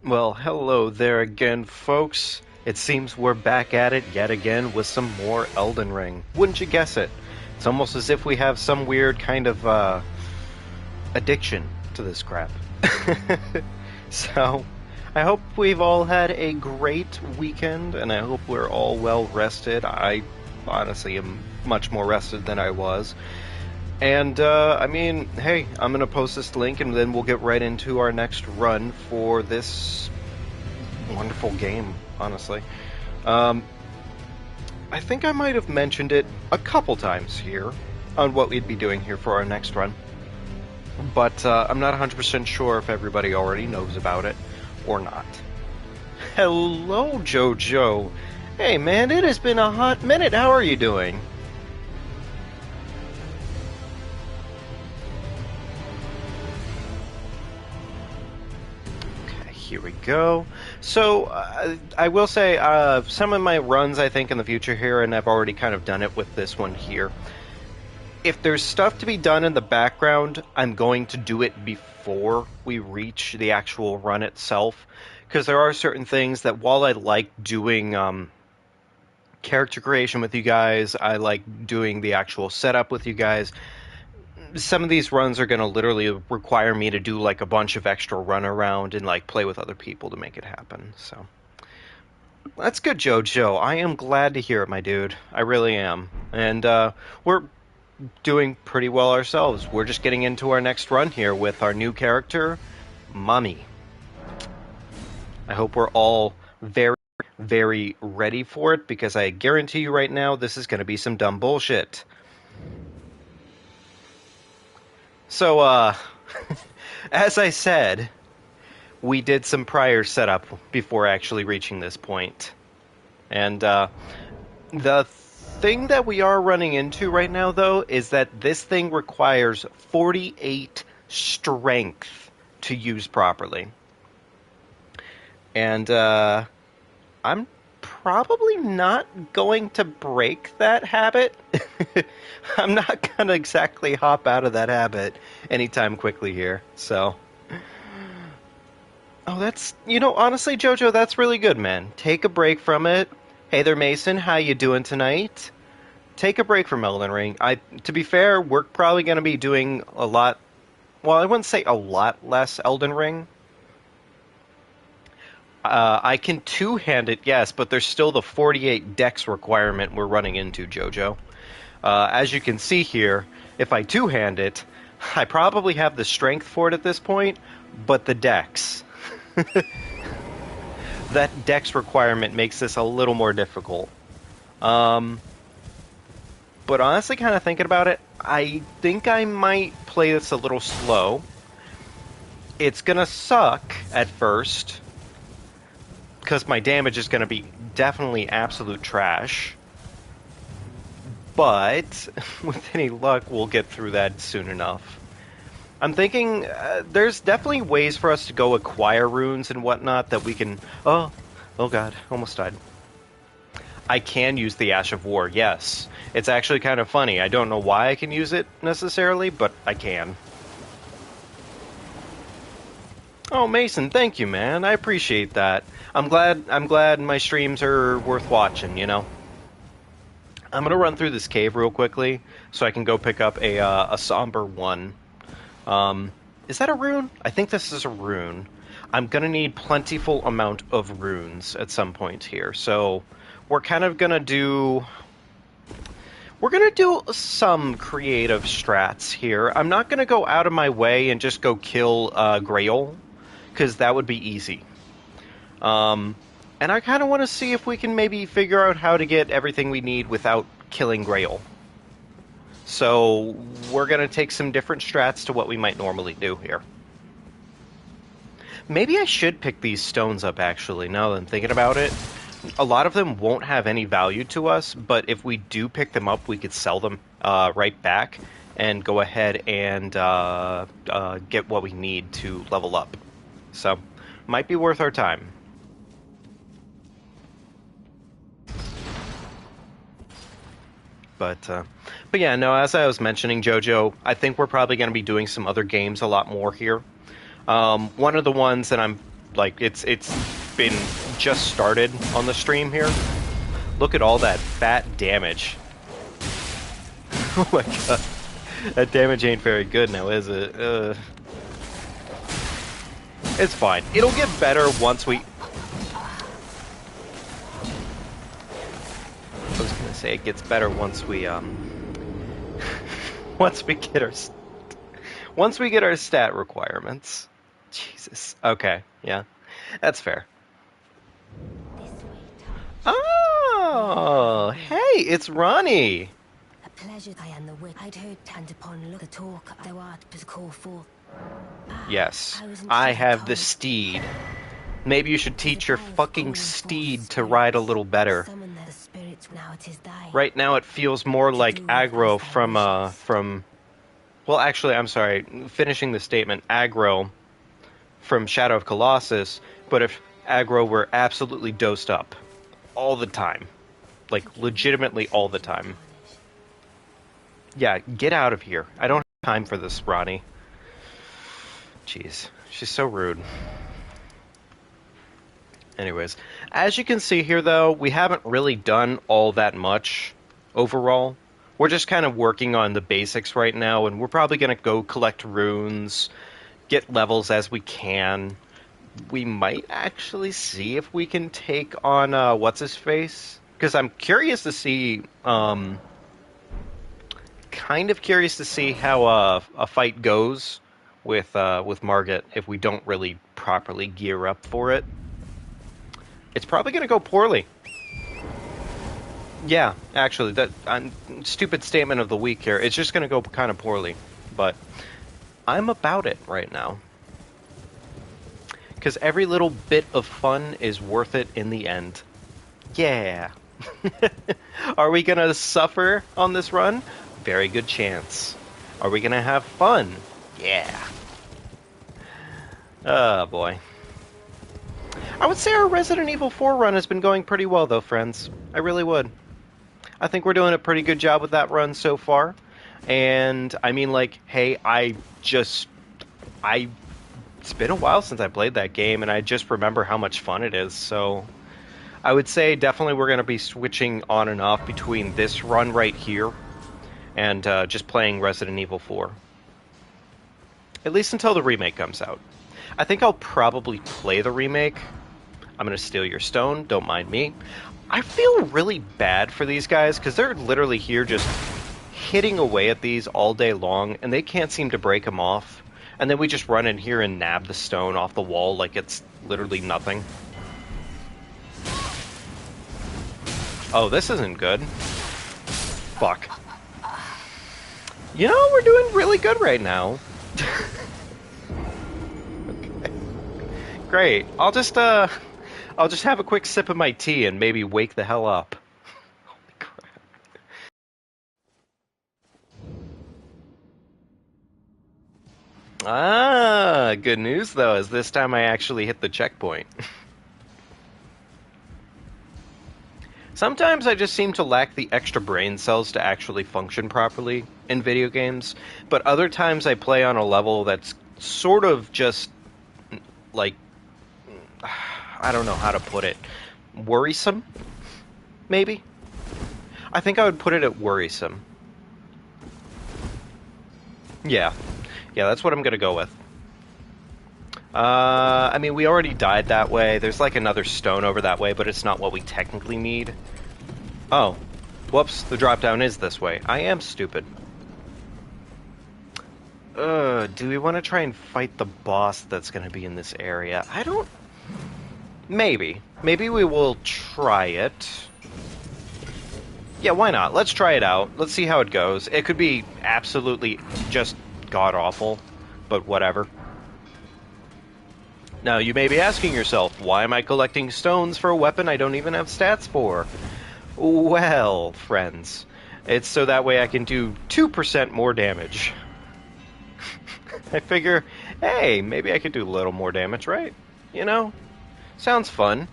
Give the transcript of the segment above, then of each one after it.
Well, hello there again, folks. It seems we're back at it yet again with some more Elden Ring. Wouldn't you guess it? It's almost as if we have some weird kind of addiction to this crap. So, I hope we've all had a great weekend, and I hope we're all well rested. I honestly am much more rested than I was. And, I mean, hey, I'm going to post this link and then we'll get right into our next run for this wonderful game, honestly. Um, I think I might have mentioned it a couple times here on what we'd be doing here for our next run, but I'm not 100% sure if everybody already knows about it or not. Hello, Jojo. Hey, man, it has been a hot minute. How are you doing? Here we go. So, I will say, some of my runs, I think, in the future here, and I've already kind of done it with this one here. If there's stuff to be done in the background, I'm going to do it before we reach the actual run itself. Because there are certain things that, while I like doing character creation with you guys, I like doing the actual setup with you guys, some of these runs are going to literally require me to do like a bunch of extra run around and like play with other people to make it happen. So that's good, Jojo. I am glad to hear it, my dude. I really am. And we're doing pretty well ourselves. We're just getting into our next run here with our new character, Mummy. I hope we're all very, very ready for it because I guarantee you right now this is going to be some dumb bullshit. So, as I said, we did some prior setup before actually reaching this point. And the thing that we are running into right now, though, is that this thing requires 48 strength to use properly. And I'm probably not going to break that habit. I'm not going to exactly hop out of that habit anytime quickly here. So, oh, that's, honestly, Jojo, that's really good, man. Take a break from it. Hey there, Mason. How you doing tonight? Take a break from Elden Ring. To be fair, we're probably going to be doing a lot. Well, I wouldn't say a lot less Elden Ring. I can two-hand it, yes, but there's still the 48 dex requirement we're running into, Jojo. As you can see here, if I two-hand it, I probably have the strength for it at this point, but the dex. That dex requirement makes this a little more difficult. But honestly, kind of thinking about it, I think I might play this a little slow. It's gonna suck at first, because my damage is going to be definitely absolute trash. But with any luck, we'll get through that soon enough. I'm thinking there's definitely ways for us to go acquire runes and whatnot that we can... Oh god, almost died. I can use the Ash of War, yes. It's actually kind of funny. I don't know why I can use it necessarily, but I can. Oh, Mason, thank you, man. I appreciate that. I'm glad my streams are worth watching, I'm gonna run through this cave real quickly so I can go pick up a somber one. Is that a rune? I think this is a rune. I'm gonna need plentiful amount of runes at some point here. So we're kind of gonna do... We're going to do some creative strats here. I'm not going to go out of my way and just go kill Grail, because that would be easy. And I kind of want to see if we can maybe figure out how to get everything we need without killing Grail. So we're going to take some different strats to what we might normally do here. Maybe I should pick these stones up, actually, now that I'm thinking about it. A lot of them won't have any value to us, but if we do pick them up, we could sell them right back and go ahead and get what we need to level up. So, might be worth our time. But yeah, no, as I was mentioning, Jojo, I think we're probably going to be doing some other games a lot more here. One of the ones that I'm Like, it's been just started on the stream here. Look at all that fat damage. Oh my god. That damage ain't very good now, is it? It's fine. It'll get better once we... I was gonna say it gets better once we, once we get our stat requirements. Jesus. Okay, yeah. That's fair. Oh, hey, it's Ronnie. A pleasure I am the wit. I'd heard and upon look the talk thou art to call forth. Yes, I have the steed. Maybe you should teach your fucking steed to ride a little better. Right now it feels more like aggro from... Well, actually, I'm sorry. Finishing the statement, aggro from Shadow of Colossus, but if aggro were absolutely dosed up all the time. Like, legitimately all the time. Yeah, get out of here. I don't have time for this, Ronnie. Jeez, she's so rude. Anyways, as you can see here, though, we haven't really done all that much overall. We're just kind of working on the basics right now, and we're probably going to go collect runes, get levels as we can. We might actually see if we can take on, what's-his-face? Because I'm curious to see, kind of curious to see how a fight goes with Margit if we don't really properly gear up for it. It's probably going to go poorly. Yeah, actually, that stupid statement of the week here. It's just going to go kind of poorly, but I'm about it right now. Because every little bit of fun is worth it in the end. Yeah. Are we going to suffer on this run? Very good chance. Are we going to have fun? Yeah. Oh, boy. I would say our Resident Evil 4 run has been going pretty well, though, friends. I really would. I think we're doing a pretty good job with that run so far. And, I mean, like, hey, it's been a while since I played that game, and I just remember how much fun it is, so... I would say definitely we're going to be switching on and off between this run right here and just playing Resident Evil 4. At least until the remake comes out. I think I'll probably play the remake. I'm going to steal your stone, don't mind me. I feel really bad for these guys, because they're literally here just hitting away at these all day long, and they can't seem to break them off. And then we just run in here and nab the stone off the wall like it's literally nothing. Oh, this isn't good. Fuck. You know, we're doing really good right now. Okay. Great. I'll just have a quick sip of my tea and maybe wake the hell up. Holy crap. Ah, good news though, is this time I actually hit the checkpoint. Sometimes I just seem to lack the extra brain cells to actually function properly in video games, but other times I play on a level that's sort of just, like, I don't know how to put it, worrisome, maybe? I think I would put it at worrisome. Yeah, that's what I'm gonna go with. I mean, we already died that way. There's like another stone over that way, but it's not what we technically need. Oh. Whoops, the drop down is this way. I am stupid. Do we want to try and fight the boss that's going to be in this area? I don't... Maybe. Maybe we will try it. Yeah, why not? Let's try it out. Let's see how it goes. It could be absolutely just god-awful, but whatever. Now, you may be asking yourself, why am I collecting stones for a weapon I don't even have stats for? Well, friends, it's so that way I can do 2% more damage. I figure, hey, maybe I could do a little more damage, right? You know? Sounds fun,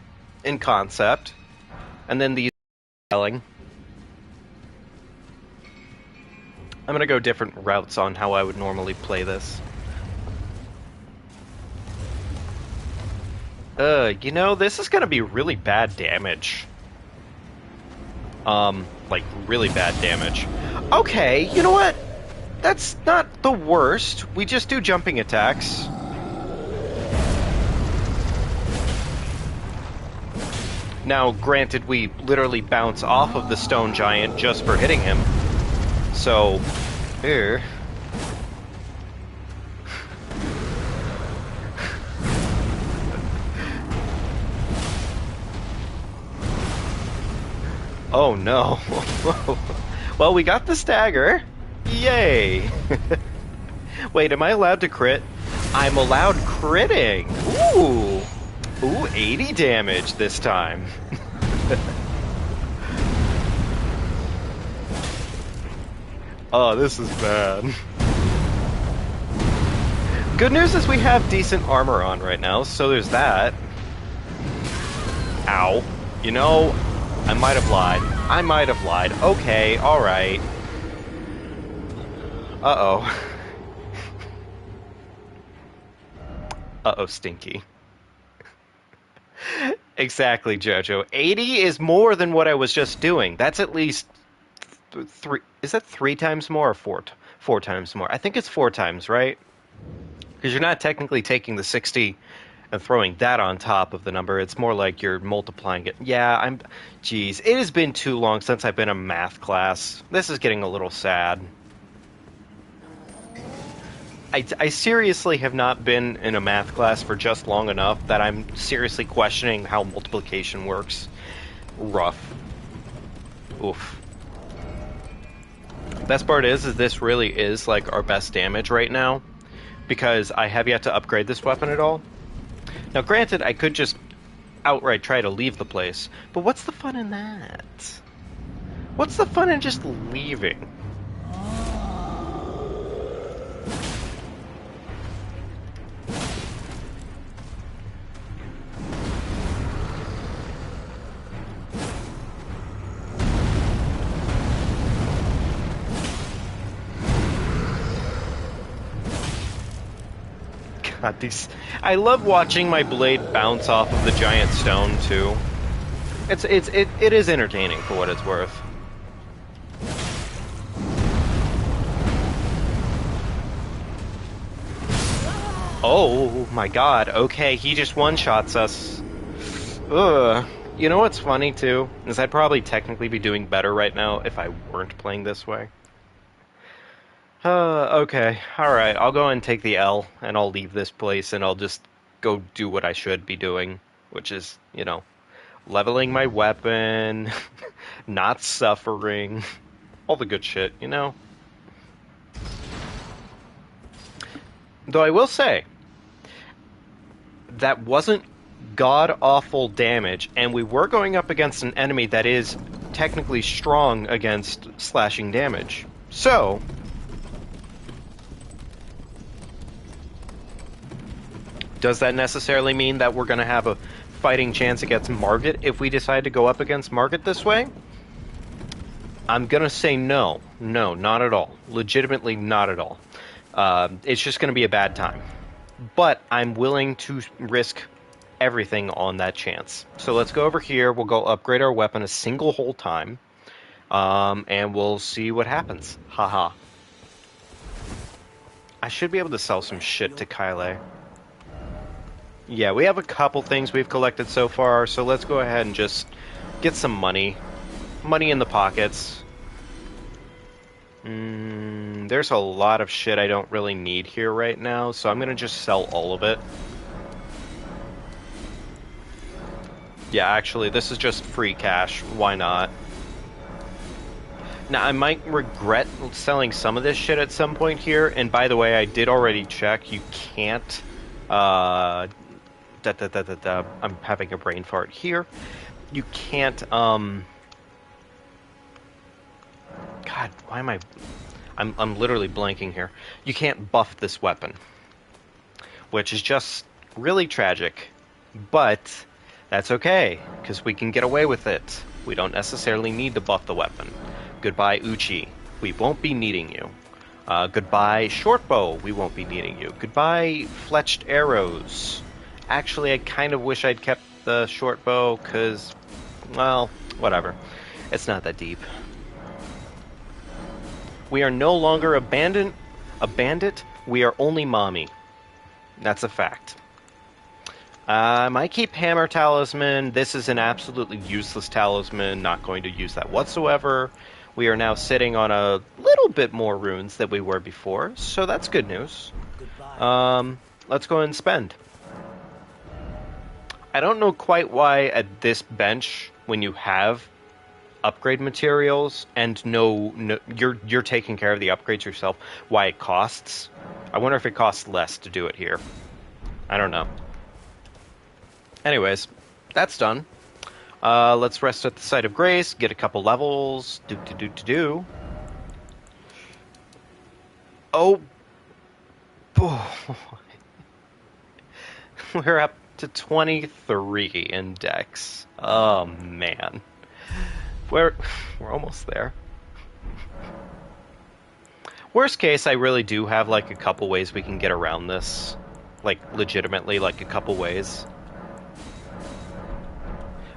in concept. And then these yelling. I'm gonna go different routes on how I would normally play this. This is gonna be really bad damage. Like, really bad damage. Okay, you know what? That's not the worst. We just do jumping attacks. Now, granted, we literally bounce off of the stone giant just for hitting him. So, here. Oh no. Well, we got the stagger. Yay. Wait, am I allowed to crit? I'm allowed critting. Ooh. Ooh, 80 damage this time. Oh, this is bad. Good news is we have decent armor on right now, so there's that. Ow. You know, I might have lied. I might have lied. Okay, alright. Uh-oh. Uh-oh, Stinky. Exactly, Jojo. 80 is more than what I was just doing. That's at least three. Is that 3 times more or four times more? I think it's 4 times, right? Because you're not technically taking the 60 and throwing that on top of the number. It's more like you're multiplying it. Yeah, Geez, it has been too long since I've been in math class. This is getting a little sad. I seriously have not been in a math class for just long enough that I'm seriously questioning how multiplication works. Rough. Oof. Best part is this really is like our best damage right now, because I have yet to upgrade this weapon at all. Now granted, I could just outright try to leave the place, but what's the fun in that? What's the fun in just leaving? God, I love watching my blade bounce off of the giant stone too. It is entertaining for what it's worth. Oh my god, okay, he just one-shots us. Ugh. You know what's funny too? Is I'd probably technically be doing better right now if I weren't playing this way. Okay, alright, I'll go and take the L, and I'll leave this place, and I'll just go do what I should be doing, which is, leveling my weapon, not suffering, all the good shit, Though I will say, that wasn't god-awful damage, and we were going up against an enemy that is technically strong against slashing damage. So, does that necessarily mean that we're going to have a fighting chance against Margit if we decide to go up against Margit this way? I'm going to say no. No, not at all. Legitimately not at all. It's just going to be a bad time. But I'm willing to risk everything on that chance. So let's go over here. We'll go upgrade our weapon a single whole time. And we'll see what happens. Haha. I should be able to sell some shit to Kyle. Yeah, we have a couple things we've collected so far, so let's go ahead and just get some money. Money in the pockets. There's a lot of shit I don't really need here right now, so I'm gonna just sell all of it. Yeah, actually, this is just free cash. Why not? Now, I might regret selling some of this shit at some point here, and by the way, I did already check. You can't... I'm having a brain fart here. You can't, God, why am I'm literally blanking here. You can't buff this weapon, which is just really tragic. But that's okay, because we can get away with it. We don't necessarily need to buff the weapon. Goodbye, Uchi. We won't be needing you. Goodbye, Shortbow. We won't be needing you. Goodbye, Fletched Arrows. Actually, I kind of wish I'd kept the short bow, because, well, whatever. It's not that deep. We are no longer a bandit. We are only mommy. That's a fact. I might keep Hammer Talisman. This is an absolutely useless talisman. Not going to use that whatsoever. We are now sitting on a little bit more runes than we were before, so that's good news. Let's go ahead and spend. I don't know quite why at this bench, when you have upgrade materials and no you're taking care of the upgrades yourself, why it costs. I wonder if it costs less to do it here. I don't know. Anyways, that's done. Let's rest at the site of grace, get a couple levels. Oh boy. We're up to 23 in dex. Oh man. We're almost there. Worst case, I really do have like a couple ways we can get around this. Like legitimately, like a couple ways.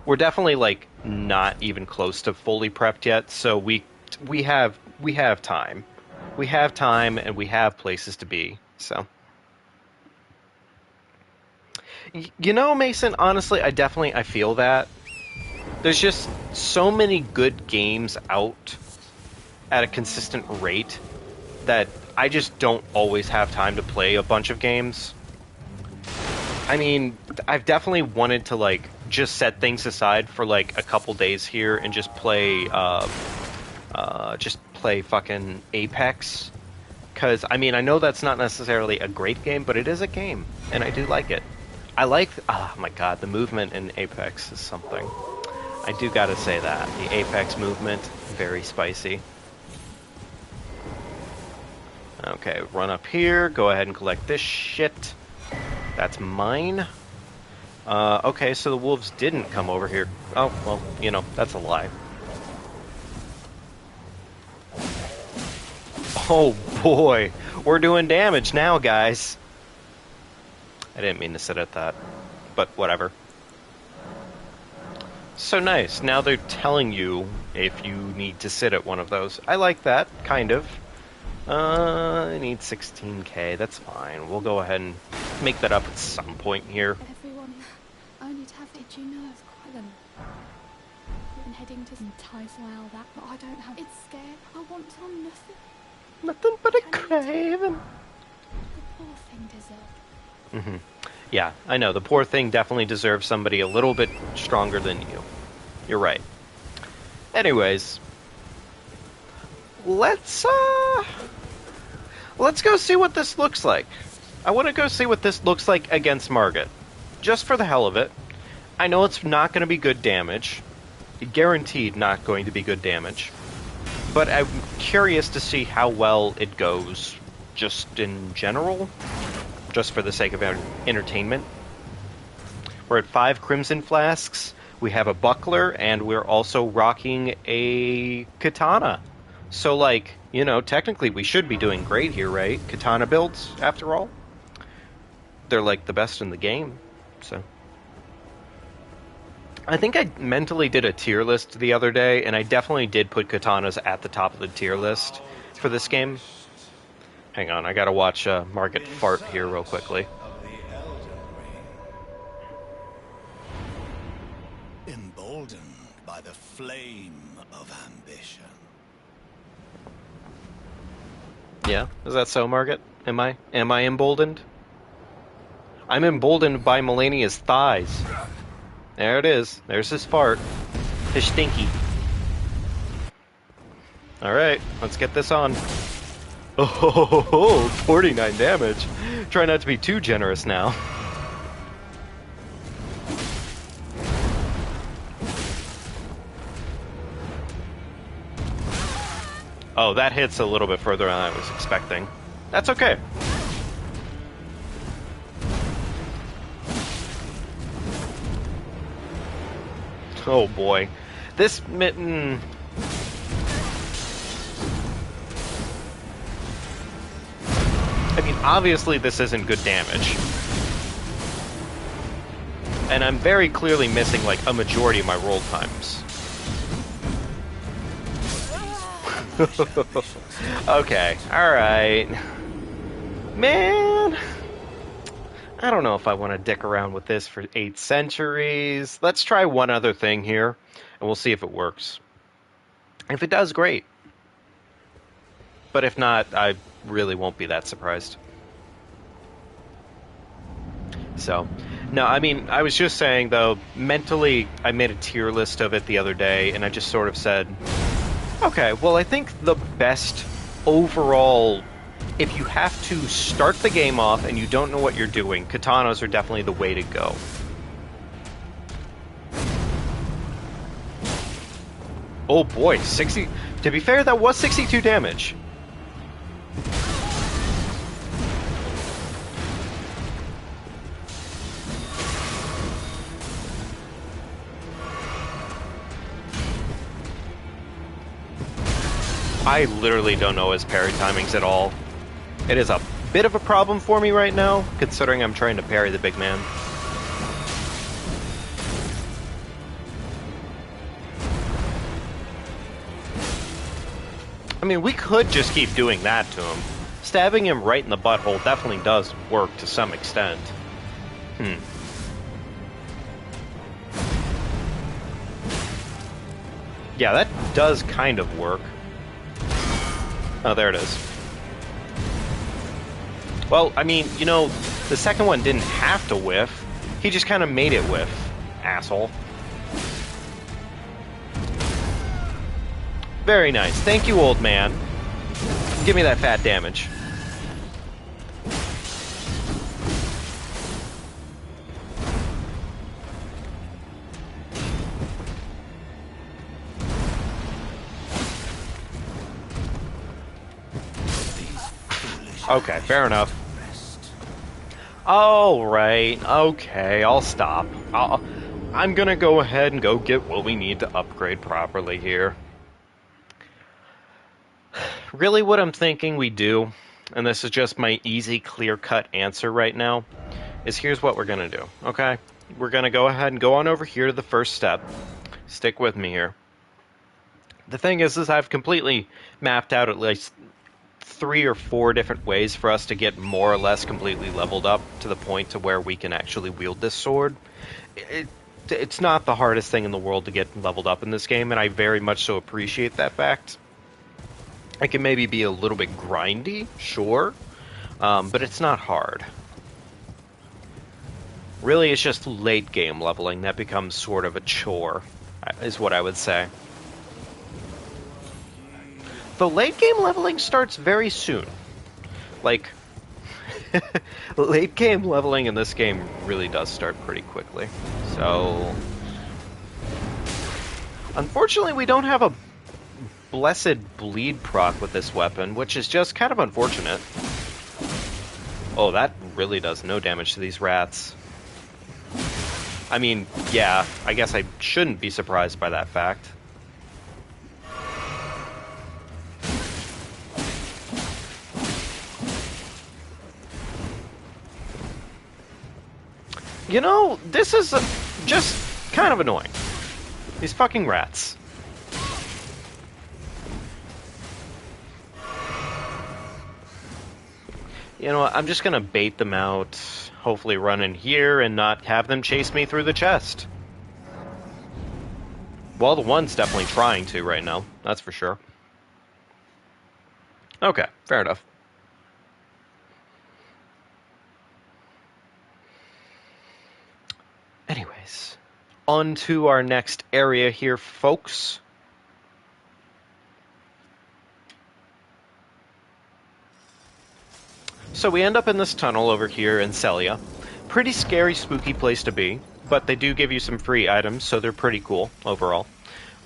We're definitely like not even close to fully prepped yet, so we have time. We have time and we have places to be. So you know, Mason, honestly, I feel that. There's just so many good games out at a consistent rate that I just don't always have time to play a bunch of games. I mean, I've definitely wanted to like just set things aside for like a couple days here and just play fucking Apex. Cause I mean, I know that's not necessarily a great game, but it is a game, and I do like it. I like, oh my god, the movement in Apex is something. I do gotta say that. The Apex movement, very spicy. Okay, run up here, go ahead and collect this shit. That's mine. Okay, so the wolves didn't come over here. Oh, well, you know, that's a lie. Oh boy, we're doing damage now, guys. I didn't mean to sit at that, but whatever. So nice. Now they're telling you if you need to sit at one of those. I like that, kind of. I need 16k. That's fine. We'll go ahead and make that up at some point here. Everyone only to have it. Did you know of Quillen? We've been heading to some ties while that, but I don't have. It's scared. I want to nothing. Nothing but a craven. The poor thing deserves. Yeah, I know. The poor thing definitely deserves somebody a little bit stronger than you. You're right. Anyways, let's go see what this looks like. I want to go see what this looks like against Margit. Just for the hell of it. I know it's not going to be good damage. Guaranteed not going to be good damage. But I'm curious to see how well it goes just in general. Just for the sake of entertainment. We're at 5 Crimson Flasks. We have a buckler, and we're also rocking a katana. So, like, you know, technically we should be doing great here, right? Katana builds, after all. They're, like, the best in the game, so. I think I mentally did a tier list the other day, and I definitely did put katanas at the top of the tier list for this game. Hang on, I gotta watch Margit fart here real quickly. Emboldened by the flame of ambition. Yeah, is that so, Margit? Am I emboldened? I'm emboldened by Malenia's thighs. There it is. There's his fart. His stinky. Alright, let's get this on. Oh, 49 damage. Try not to be too generous now. Oh, that hits a little bit further than I was expecting. That's okay. Oh boy. This mitten... I mean, obviously this isn't good damage. And I'm very clearly missing, like, a majority of my roll times. Okay, alright. Man, I don't know if I want to dick around with this for 8 centuries. Let's try one other thing here, and we'll see if it works. If it does, great. But if not, I really won't be that surprised. So, no, I mean, I was just saying, though, mentally, I made a tier list of it the other day, and I just sort of said, okay, well, I think the best overall, if you have to start the game off and you don't know what you're doing, katanas are definitely the way to go. Oh boy, 60... To be fair, that was 62 damage. I literally don't know his parry timings at all. It is a bit of a problem for me right now, considering I'm trying to parry the big man. I mean, we could just keep doing that to him. Stabbing him right in the butthole definitely does work to some extent. Yeah, that does kind of work. Oh, there it is. Well, I mean, you know, the second one didn't have to whiff. He just kind of made it whiff, asshole. Very nice. Thank you, old man. Give me that fat damage. Okay, fair enough. Oh, right. Okay, I'll stop. I'm gonna go ahead and go get what we need to upgrade properly here. Really what I'm thinking we do, and this is just my easy, clear-cut answer right now, is here's what we're gonna do, okay? We're gonna go ahead and go on over here to the first step. Stick with me here. The thing is I've completely mapped out at least 3 or 4 different ways for us to get more or less completely leveled up to the point to where we can actually wield this sword. It's not the hardest thing in the world to get leveled up in this game, and I very much so appreciate that fact. It can maybe be a little bit grindy, sure, but it's not hard. Really, it's just late game leveling that becomes sort of a chore, is what I would say. The late game leveling starts very soon. Like, late game leveling in this game really does start pretty quickly. So, unfortunately, we don't have a blessed bleed proc with this weapon, which is just kind of unfortunate. Oh, that really does no damage to these rats. I mean, yeah, I guess I shouldn't be surprised by that fact. You know, this is just kind of annoying. These fucking rats. You know what, I'm just gonna bait them out, hopefully run in here and not have them chase me through the chest. Well, the one's definitely trying to right now, that's for sure. Okay, fair enough. Anyways, on to our next area here, folks. So we end up in this tunnel over here in Celia. Pretty scary, spooky place to be, but they do give you some free items, so they're pretty cool overall.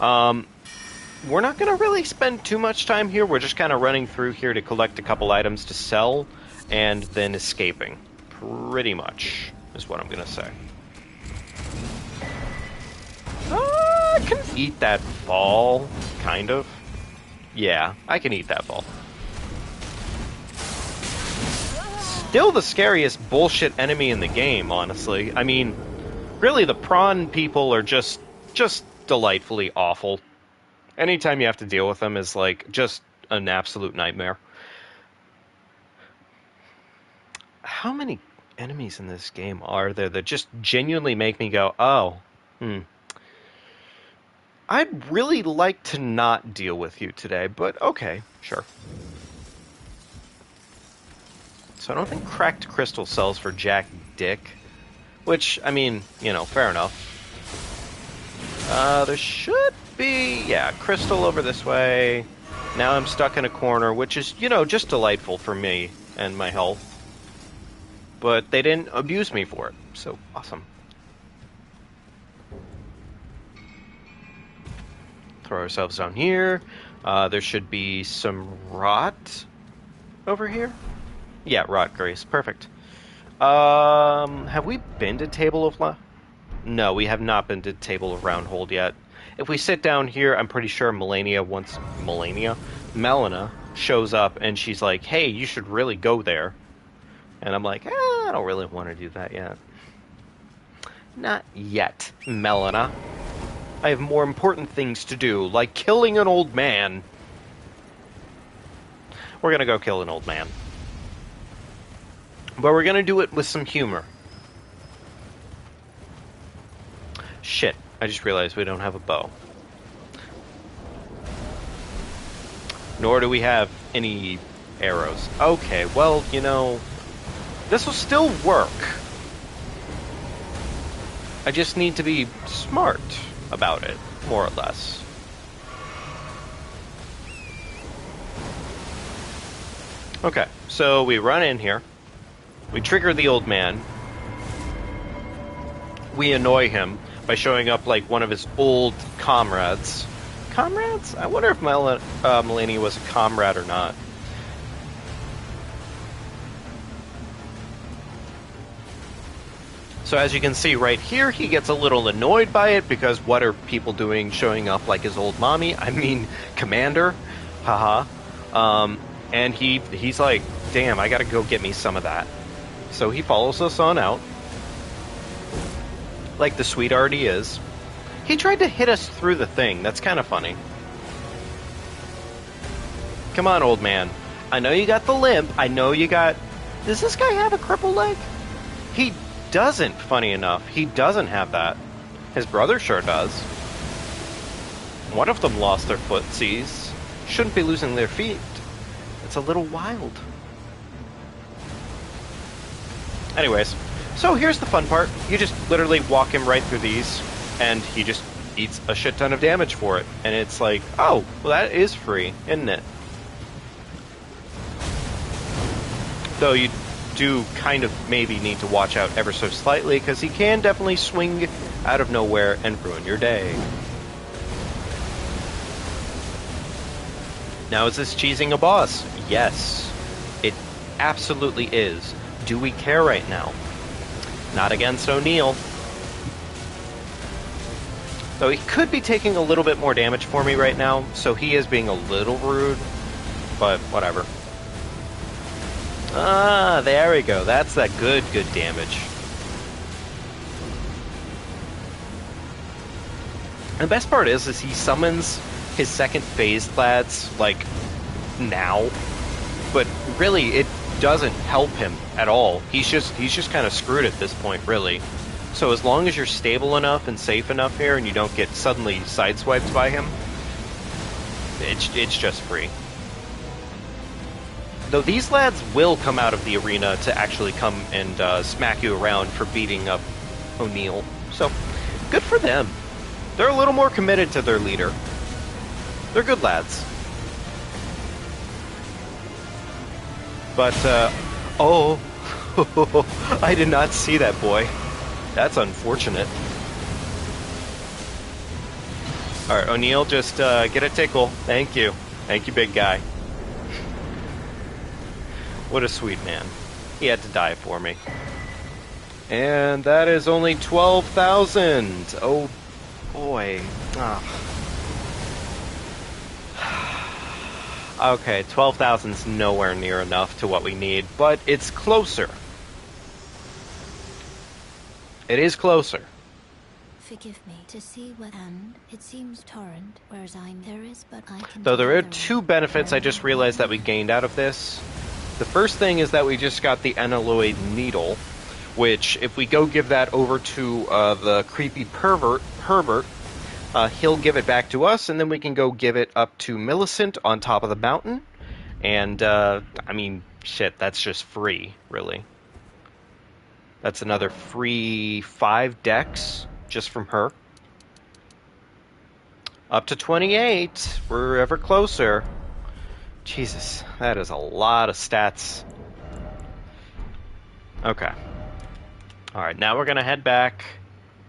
We're not going to really spend too much time here. We're just kind of running through here to collect a couple items to sell, and then escaping. Pretty much, is what I'm going to say. I can eat that ball, kind of. Yeah, I can eat that ball. Still the scariest bullshit enemy in the game, honestly. I mean, Really, the prawn people are just delightfully awful. Anytime you have to deal with them is like just an absolute nightmare. How many enemies in this game are there that just genuinely make me go, oh, I'd really like to not deal with you today, but okay, sure. So I don't think cracked crystal sells for Jack Dick, which, I mean, you know, fair enough. There should be, yeah, crystal over this way. Now I'm stuck in a corner, which is, you know, just delightful for me and my health. But they didn't abuse me for it, so awesome. Throw ourselves down here. There should be some rot over here. Yeah, rot grace. Perfect. Have we been to Table of No, we have not been to Table of Roundhold yet. If we sit down here, I'm pretty sure Malenia shows up and she's like, hey, you should really go there. And I'm like, I don't really want to do that yet. Not yet, Melina. I have more important things to do, like killing an old man. We're gonna go kill an old man. But we're gonna do it with some humor. Shit, I just realized we don't have a bow. Nor do we have any arrows. Okay, well, you know, this will still work. I just need to be smart about it, more or less. Okay, so we run in here. We trigger the old man. We annoy him by showing up like one of his old comrades. Comrades? I wonder if Malenia was a comrade or not. So as you can see right here, he gets a little annoyed by it because what are people doing showing up like his old mommy? I mean, Commander. Haha. And he's like, damn, I gotta go get me some of that. So he follows us on out. Like the sweetheart he is. He tried to hit us through the thing. That's kind of funny. Come on, old man. I know you got the limp. I know you got... Does this guy have a crippled leg? He doesn't, funny enough. He doesn't have that. His brother sure does. One of them lost their footsies. Shouldn't be losing their feet. It's a little wild. Anyways, so here's the fun part. You just literally walk him right through these, and he just eats a shit ton of damage for it. And it's like, oh, well that is free, isn't it? Though you do kind of maybe need to watch out ever so slightly, because he can definitely swing out of nowhere and ruin your day. Now, is this cheesing a boss? Yes, it absolutely is. Do we care right now? Not against O'Neill. Though he could be taking a little bit more damage for me right now, so he is being a little rude, but whatever. Ah, there we go. That's that good damage. And the best part is he summons his second phase lads, like, now. But really, it doesn't help him at all. He's just kind of screwed at this point, really. So as long as you're stable enough and safe enough here and you don't get suddenly sideswiped by him, it's just free. Though these lads will come out of the arena to actually come and smack you around for beating up O'Neill. So, good for them. They're a little more committed to their leader. They're good lads. But, oh, I did not see that boy. That's unfortunate. Alright, O'Neill, just get a tickle. Thank you. Thank you, big guy. What a sweet man. He had to die for me. And that is only 12,000. Oh, boy. Oh. Okay, 12,000's nowhere near enough to what we need, but it's closer. It is closer. forgive me, to see what, and it seems torrent, whereas there is, but I can... Though there are two benefits I just realized that we gained out of this. The first thing is that we just got the Enalloy Needle, which, if we go give that over to the creepy pervert, Herbert, he'll give it back to us, and then we can go give it up to Millicent on top of the mountain. And, I mean, shit, that's just free, really. That's another free 5 decks just from her. Up to 28. We're ever closer. Jesus, that is a lot of stats. Okay. Alright, now we're going to head back.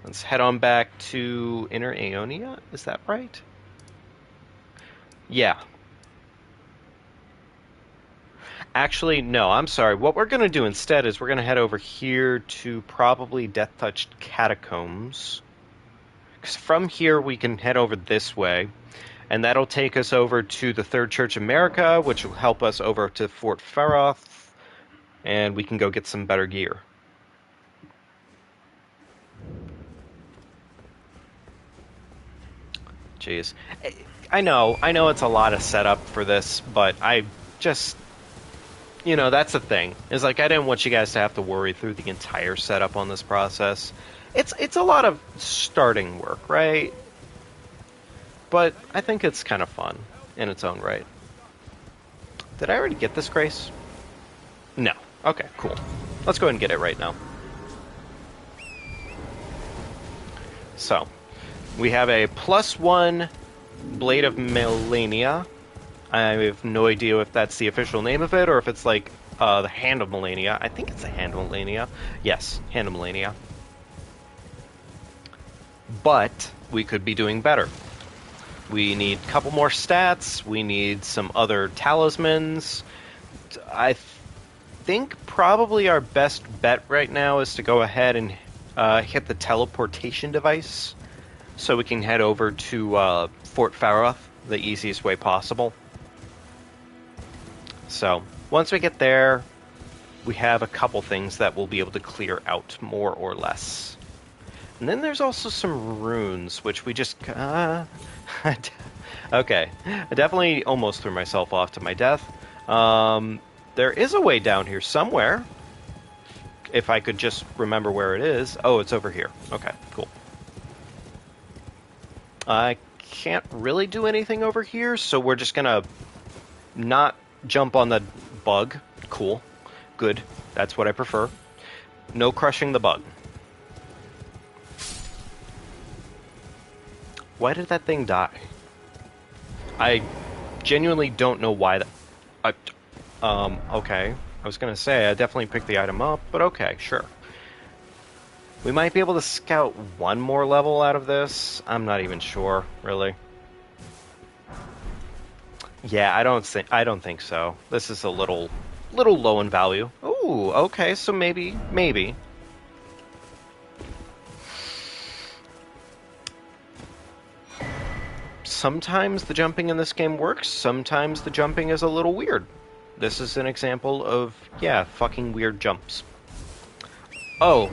Let's head on back to Inner Aeonia. Is that right? Yeah. Actually, no, I'm sorry. What we're going to do instead is we're going to head over here to probably Death-Touched Catacombs. Because from here we can head over this way. And that'll take us over to the Third Church America, which will help us over to Fort Faroth. And we can go get some better gear. Jeez. I know it's a lot of setup for this, but I just... You know, that's the thing. Is like, I didn't want you guys to have to worry through the entire setup on this process. It's a lot of starting work, right? But I think it's kind of fun in its own right. Did I already get this, Grace? No. Okay, cool. Let's go ahead and get it right now. So, we have a +1 Blade of Malenia. I have no idea if that's the official name of it, or if it's like the Hand of Malenia. I think it's the Hand of Malenia. Yes, Hand of Malenia. But we could be doing better. We need a couple more stats. We need some other talismans. I think probably our best bet right now is to go ahead and hit the teleportation device, so we can head over to Fort Faroth the easiest way possible. So, once we get there, we have a couple things that we'll be able to clear out, more or less. And then there's also some runes, which we just... okay, I definitely almost threw myself off to my death. There is a way down here somewhere, if I could just remember where it is. Oh, it's over here. Okay, cool. I can't really do anything over here, so we're just gonna not jump on the bug. Cool. Good. That's what I prefer. No crushing the bug. Why did that thing die? I genuinely don't know why that... okay. I was gonna say, I definitely picked the item up, but okay, sure. We might be able to scout one more level out of this. I'm not even sure, really. Yeah, I don't think so. This is a little low in value. Ooh, okay, so maybe. Sometimes the jumping in this game works, sometimes the jumping is a little weird. This is an example of, yeah, fucking weird jumps. Oh,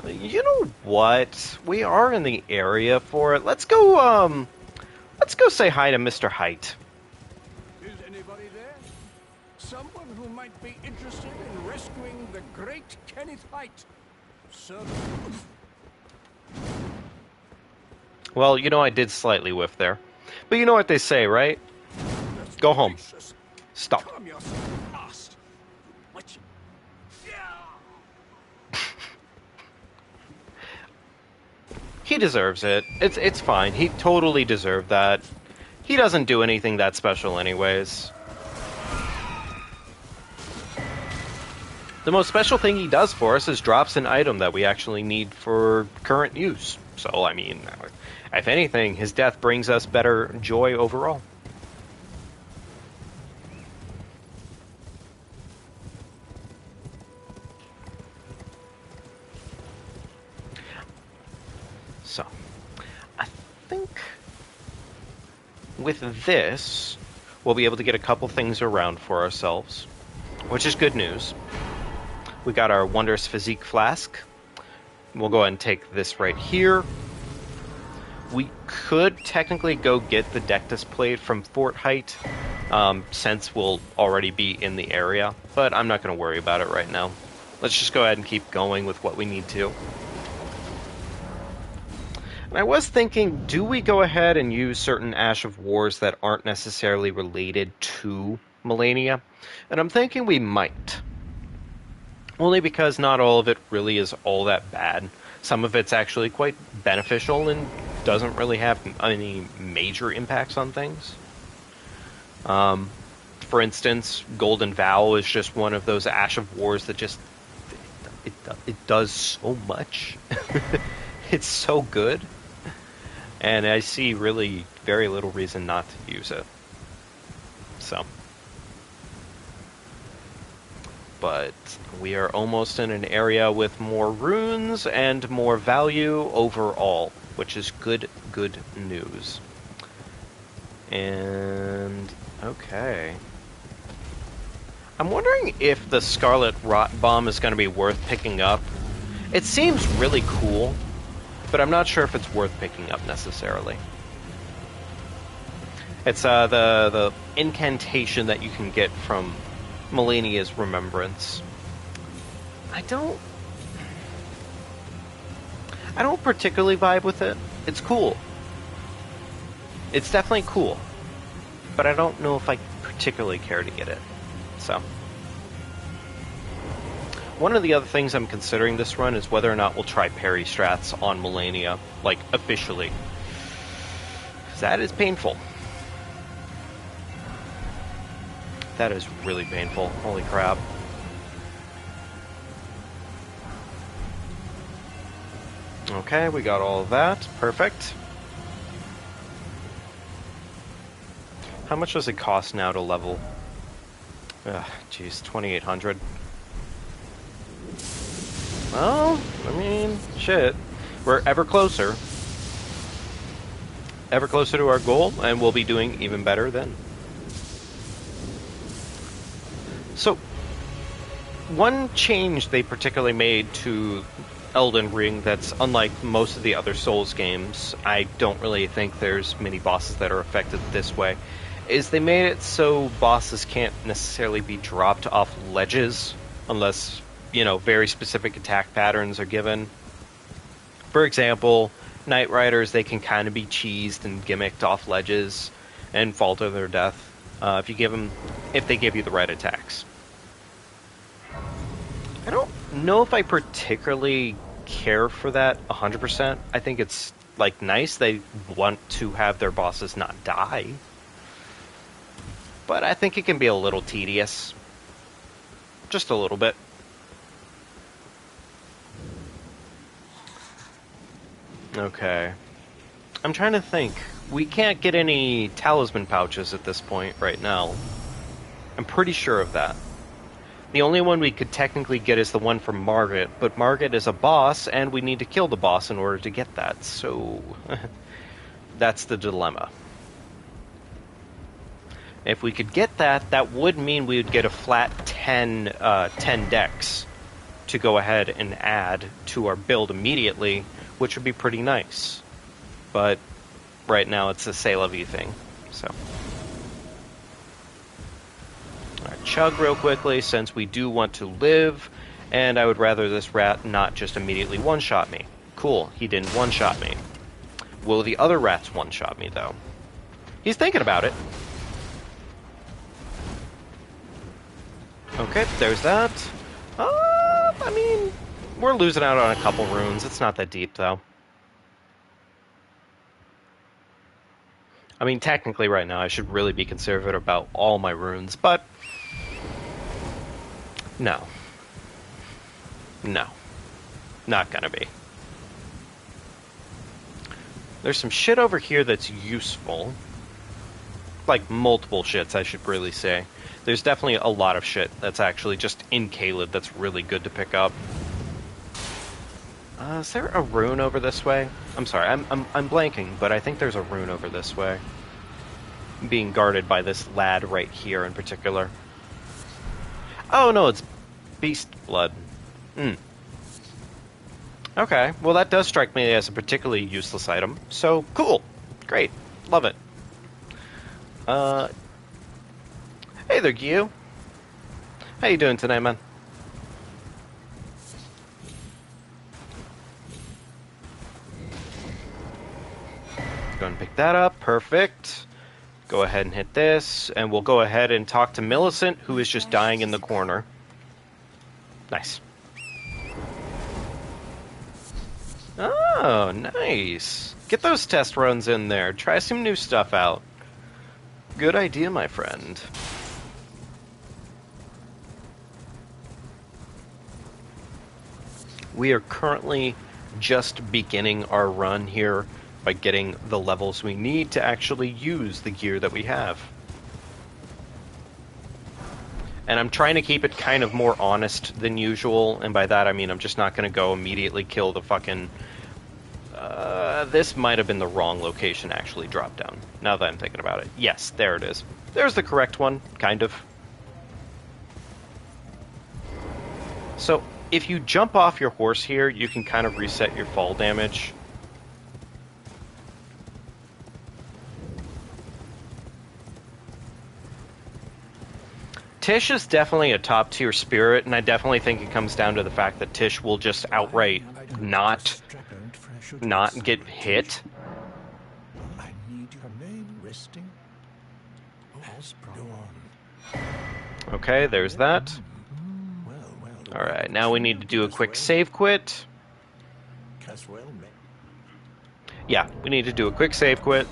you know what? We are in the area for it. Let's go say hi to Mr. Height. Is anybody there? Someone who might be interested in rescuing the great Kenneth Height. Sir. Well, you know, I did slightly whiff there. But you know what they say, right? Go home. Stop. He deserves it. It's fine. He totally deserved that. He doesn't do anything that special anyways. The most special thing he does for us is drops an item that we actually need for current use. So, I mean, if anything, his death brings us better joy overall. So, I think with this, we'll be able to get a couple things around for ourselves, which is good news. We got our Wondrous Physique Flask. We'll go ahead and take this right here. We could technically go get the Dectus Plate from Fort Height, since we'll already be in the area, but I'm not going to worry about it right now. Let's just go ahead and keep going with what we need to. And I was thinking, do we go ahead and use certain Ash of Wars that aren't necessarily related to Malenia? And I'm thinking we might. Only because not all of it really is all that bad. Some of it's actually quite beneficial and doesn't really have any major impacts on things. For instance, Golden Vow is just one of those Ash of Wars that just... It does so much. It's so good. And I see really very little reason not to use it. So. But we are almost in an area with more runes and more value overall, which is good news. And okay. I'm wondering if the Scarlet Rot Bomb is going to be worth picking up. It seems really cool, but I'm not sure if it's worth picking up necessarily. It's the incantation that you can get from Malenia's Remembrance. I don't particularly vibe with it. It's cool. It's definitely cool. But I don't know if I particularly care to get it. So. One of the other things I'm considering this run is whether or not we'll try parry strats on Malenia, like, officially. Because that is painful. That is really painful. Holy crap. Okay, we got all of that. Perfect. How much does it cost now to level? Jeez, 2,800. Well, I mean, shit. We're ever closer. Ever closer to our goal, and we'll be doing even better then. So, one change they particularly made to Elden Ring that's unlike most of the other Souls games, I don't really think there's many bosses that are affected this way, is they made it so bosses can't necessarily be dropped off ledges unless, you know, very specific attack patterns are given. For example, Knight Riders, they can kind of be cheesed and gimmicked off ledges and fall to their death if they give you the right attacks. I don't know if I particularly care for that 100%. I think it's, like, nice. They want to have their bosses not die. But I think it can be a little tedious. Just a little bit. Okay. I'm trying to think. We can't get any talisman pouches at this point right now. I'm pretty sure of that. The only one we could technically get is the one from Margit, but Margit is a boss, and we need to kill the boss in order to get that, so... that's the dilemma. If we could get that, that would mean we would get a flat 10 decks to go ahead and add to our build immediately, which would be pretty nice. But right now it's a c'est la vie thing, so... Alright, chug real quickly, since we do want to live, and I would rather this rat not just immediately one-shot me. Cool, he didn't one-shot me. Will the other rats one-shot me, though? He's thinking about it. Okay, there's that. I mean, we're losing out on a couple runes. It's not that deep, though. I mean, technically right now I should really be conservative about all my runes, but... No. No. Not gonna be. There's some shit over here that's useful. Like, multiple shits, I should really say. There's definitely a lot of shit that's actually just in Caleb that's really good to pick up. Is there a rune over this way? I'm sorry, I'm blanking, but I think there's a rune over this way. Being guarded by this lad right here in particular. Oh no, it's Beast Blood. Okay, well that does strike me as a particularly useless item. So, cool. Great. Love it. Uh, hey there, Gyu. How you doing tonight, man? Go and pick that up. Perfect. Go ahead and hit this, and we'll go ahead and talk to Millicent, who is just dying in the corner. Nice. Oh, nice. Get those test runs in there. Try some new stuff out. Good idea, my friend. We are currently just beginning our run here by getting the levels we need to actually use the gear that we have. And I'm trying to keep it kind of more honest than usual, and by that I mean I'm just not going to go immediately kill the fucking... this might have been the wrong location, actually, drop down, now that I'm thinking about it. Yes, there it is. There's the correct one, kind of. So, if you jump off your horse here, you can kind of reset your fall damage. Tish is definitely a top tier spirit, and I definitely think it comes down to the fact that Tish will just outright not get hit. I need your name resting. Go on. Okay, there's that. Alright, now we need to do a quick save quit. Yeah, we need to do a quick save quit.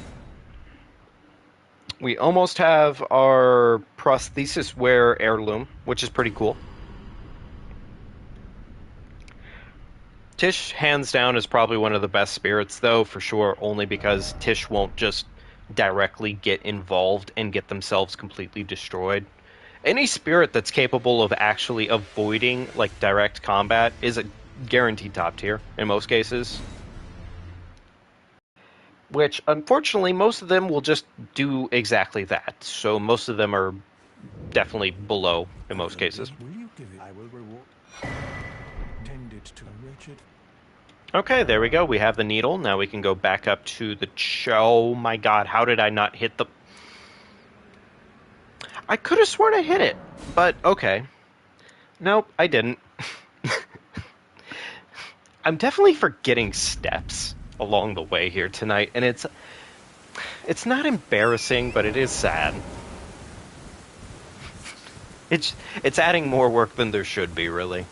We almost have our prosthesis wear heirloom, which is pretty cool. Tish, hands down, is probably one of the best spirits, though, for sure, only because Tish won't just directly get involved and get themselves completely destroyed. Any spirit that's capable of actually avoiding, like, direct combat is a guaranteed top tier, in most cases. Which, unfortunately, most of them will just do exactly that. So most of them are definitely below in most cases. Will you give it? I will reward. Tended to wretched. Okay, there we go. We have the needle. Now we can go back up to the... Oh my god, how did I not hit the... I could have sworn I hit it, but okay. Nope, I didn't. I'm definitely forgetting steps along the way here tonight, and it's not embarrassing, but it is sad. It's adding more work than there should be, really.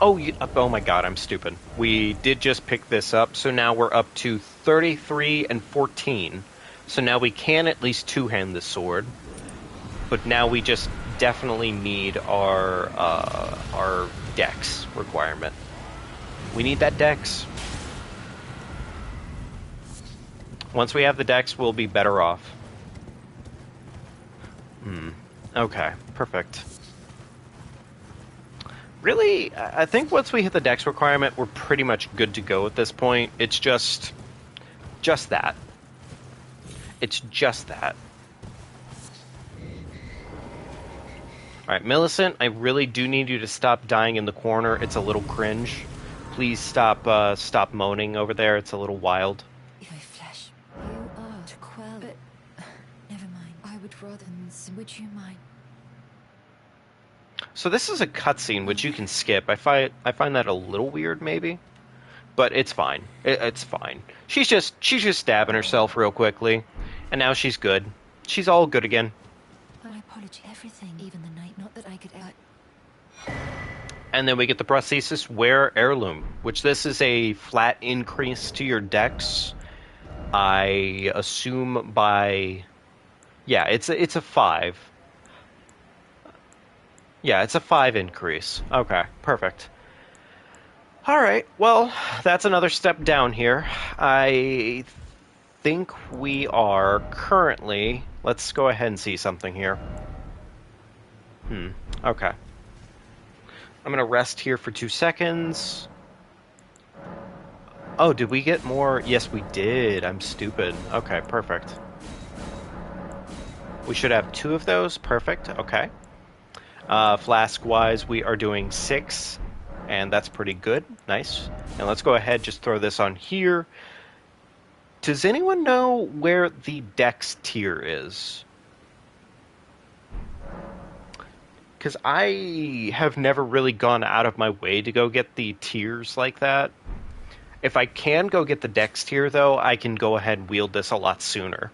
Oh, oh my god, I'm stupid. We did just pick this up, so now we're up to 33 and 14. So now we can at least two-hand the sword. But now we just definitely need our dex requirement. We need that dex. Once we have the dex, we'll be better off. Okay, perfect. Really, I think once we hit the dex requirement, we're pretty much good to go at this point. It's just that. It's just that. Alright, Millicent, I really do need you to stop dying in the corner. It's a little cringe. Please stop moaning over there. It's a little wild. If I flesh, you are to quell, but never mind. I would rather. Would you mind? So this is a cutscene which you can skip. I find that a little weird, maybe, but it's fine. It's fine. She's just stabbing herself real quickly, and now she's good. She's all good again. My apology. Everything, even the night. Not that I could. And then we get the prosthesis wear heirloom, which this is a flat increase to your dex. I assume by, yeah, it's a 5. Yeah, it's a 5 increase. Okay, perfect. Alright, well, that's another step down here. I think we are currently... Let's go ahead and see something here. Okay. I'm gonna rest here for 2 seconds. Oh, did we get more? Yes, we did. I'm stupid. Okay, perfect. We should have 2 of those. Perfect. Okay. Flask-wise, we are doing 6, and that's pretty good. Nice. And let's go ahead, just throw this on here. Does anyone know where the Dex tier is? Because I have never really gone out of my way to go get the tiers like that. If I can go get the Dex tier, though, I can go ahead and wield this a lot sooner.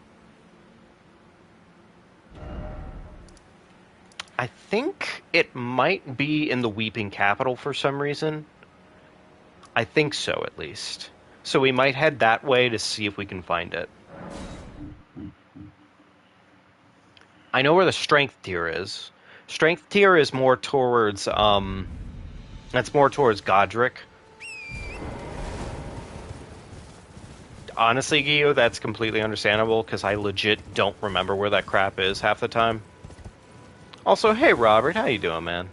I think it might be in the Weeping Capital for some reason. I think so, at least. So we might head that way to see if we can find it. I know where the Strength tier is. Strength tier is more towards, that's more towards Godric. Honestly, Gio, that's completely understandable, because I legit don't remember where that crap is half the time. Also, hey Robert, how you doing, man?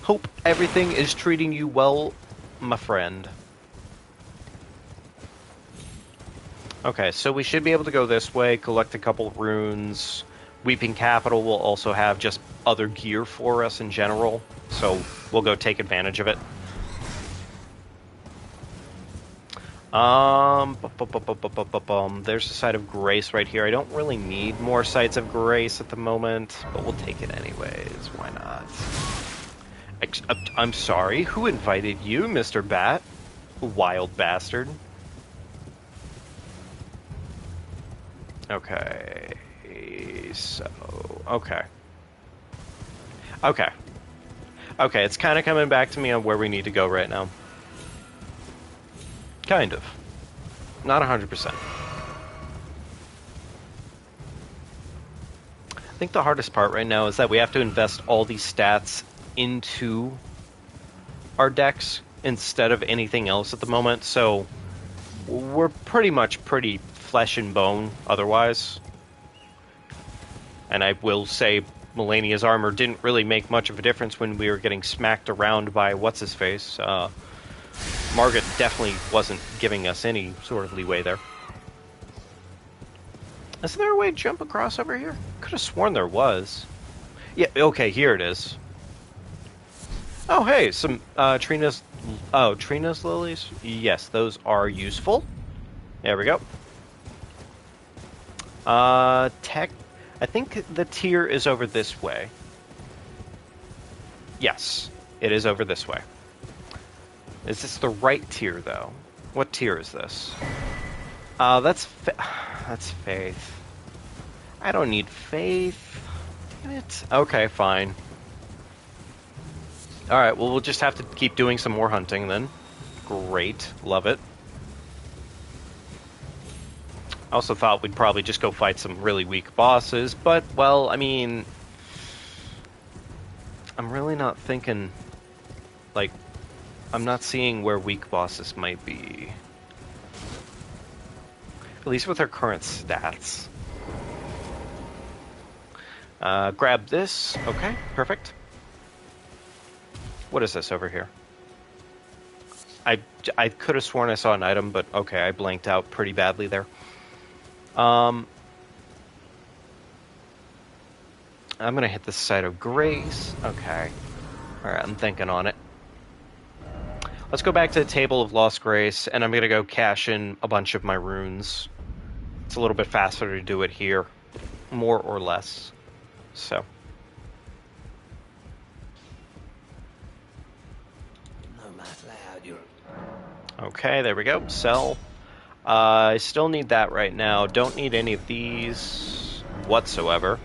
Hope everything is treating you well, my friend. Okay, so we should be able to go this way, collect a couple runes. Weeping Capital will also have just other gear for us in general, so we'll go take advantage of it. There's a site of grace right here. I don't really need more sites of grace at the moment, but we'll take it anyways. Why not? I'm sorry, who invited you, Mr. Bat? Wild bastard. Okay, so... Okay, it's kind of coming back to me on where we need to go right now. Kind of. Not 100%. I think the hardest part right now is that we have to invest all these stats into our decks instead of anything else at the moment, so we're pretty flesh and bone otherwise. And I will say Malenia's armor didn't really make much of a difference when we were getting smacked around by what's-his-face. Margaret definitely wasn't giving us any sort of leeway there. Is there a way to jump across over here? Could have sworn there was. Yeah, okay, here it is. Oh, hey, some Trina's lilies? Yes, those are useful. There we go. I think the tier is over this way. Yes, it is over this way. Is this the right tier, though? What tier is this? That's faith. I don't need faith. Damn it. Okay, fine. Alright, well, we'll just have to keep doing some more hunting, then. Great. Love it. I also thought we'd probably just go fight some really weak bosses, but, well, I mean... I'm really not thinking... Like, I'm not seeing where weak bosses might be. At least with our current stats. Grab this. Okay, perfect. What is this over here? I could have sworn I saw an item, but okay, I blanked out pretty badly there. I'm gonna hit the site of grace. Okay. Alright, I'm thinking on it. Let's go back to the table of lost grace, and I'm gonna go cash in a bunch of my runes. It's a little bit faster to do it here. More or less. So. Okay, there we go. Sell. I still need that right now. Don't need any of these whatsoever.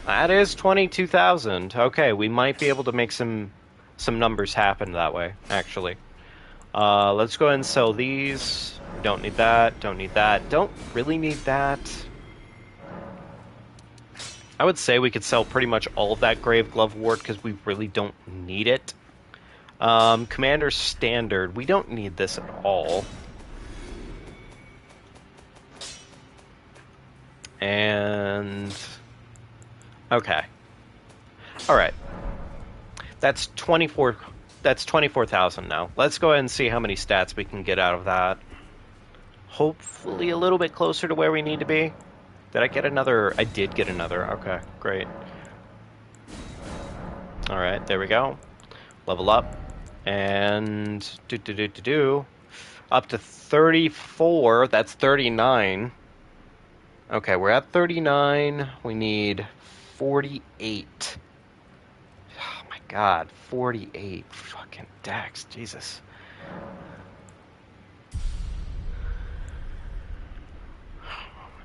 That is 22,000. Okay, we might be able to make some numbers happen that way, actually. Let's go ahead and sell these. Don't need that. Don't need that. Don't really need that. I would say we could sell pretty much all of that Grave Glove Ward because we really don't need it. Commander Standard. We don't need this at all. And... Okay. Alright. That's 24... that's 24,000 now. Let's go ahead and see how many stats we can get out of that. Hopefully a little bit closer to where we need to be. Did I get another? I did get another. Okay, great. Alright, there we go. Level up. And up to 34. That's 39. Okay, we're at 39. We need 48. Oh my god, 48 fucking dex. Jesus.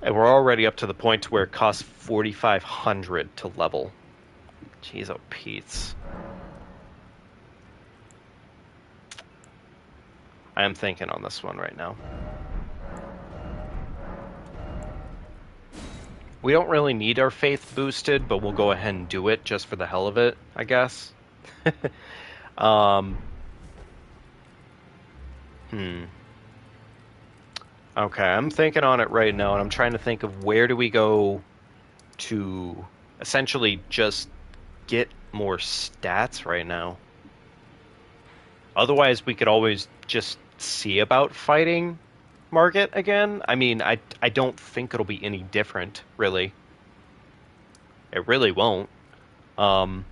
And we're already up to the point where it costs 4,500 to level. Jeez, oh Pete's. I am thinking on this one right now. We don't really need our faith boosted, but we'll go ahead and do it just for the hell of it, I guess. Okay, I'm thinking on it right now, and I'm trying to think of where do we go to essentially just get more stats right now. Otherwise, we could always just see about fighting Margit again. I mean, I don't think it'll be any different, really. It really won't. I'm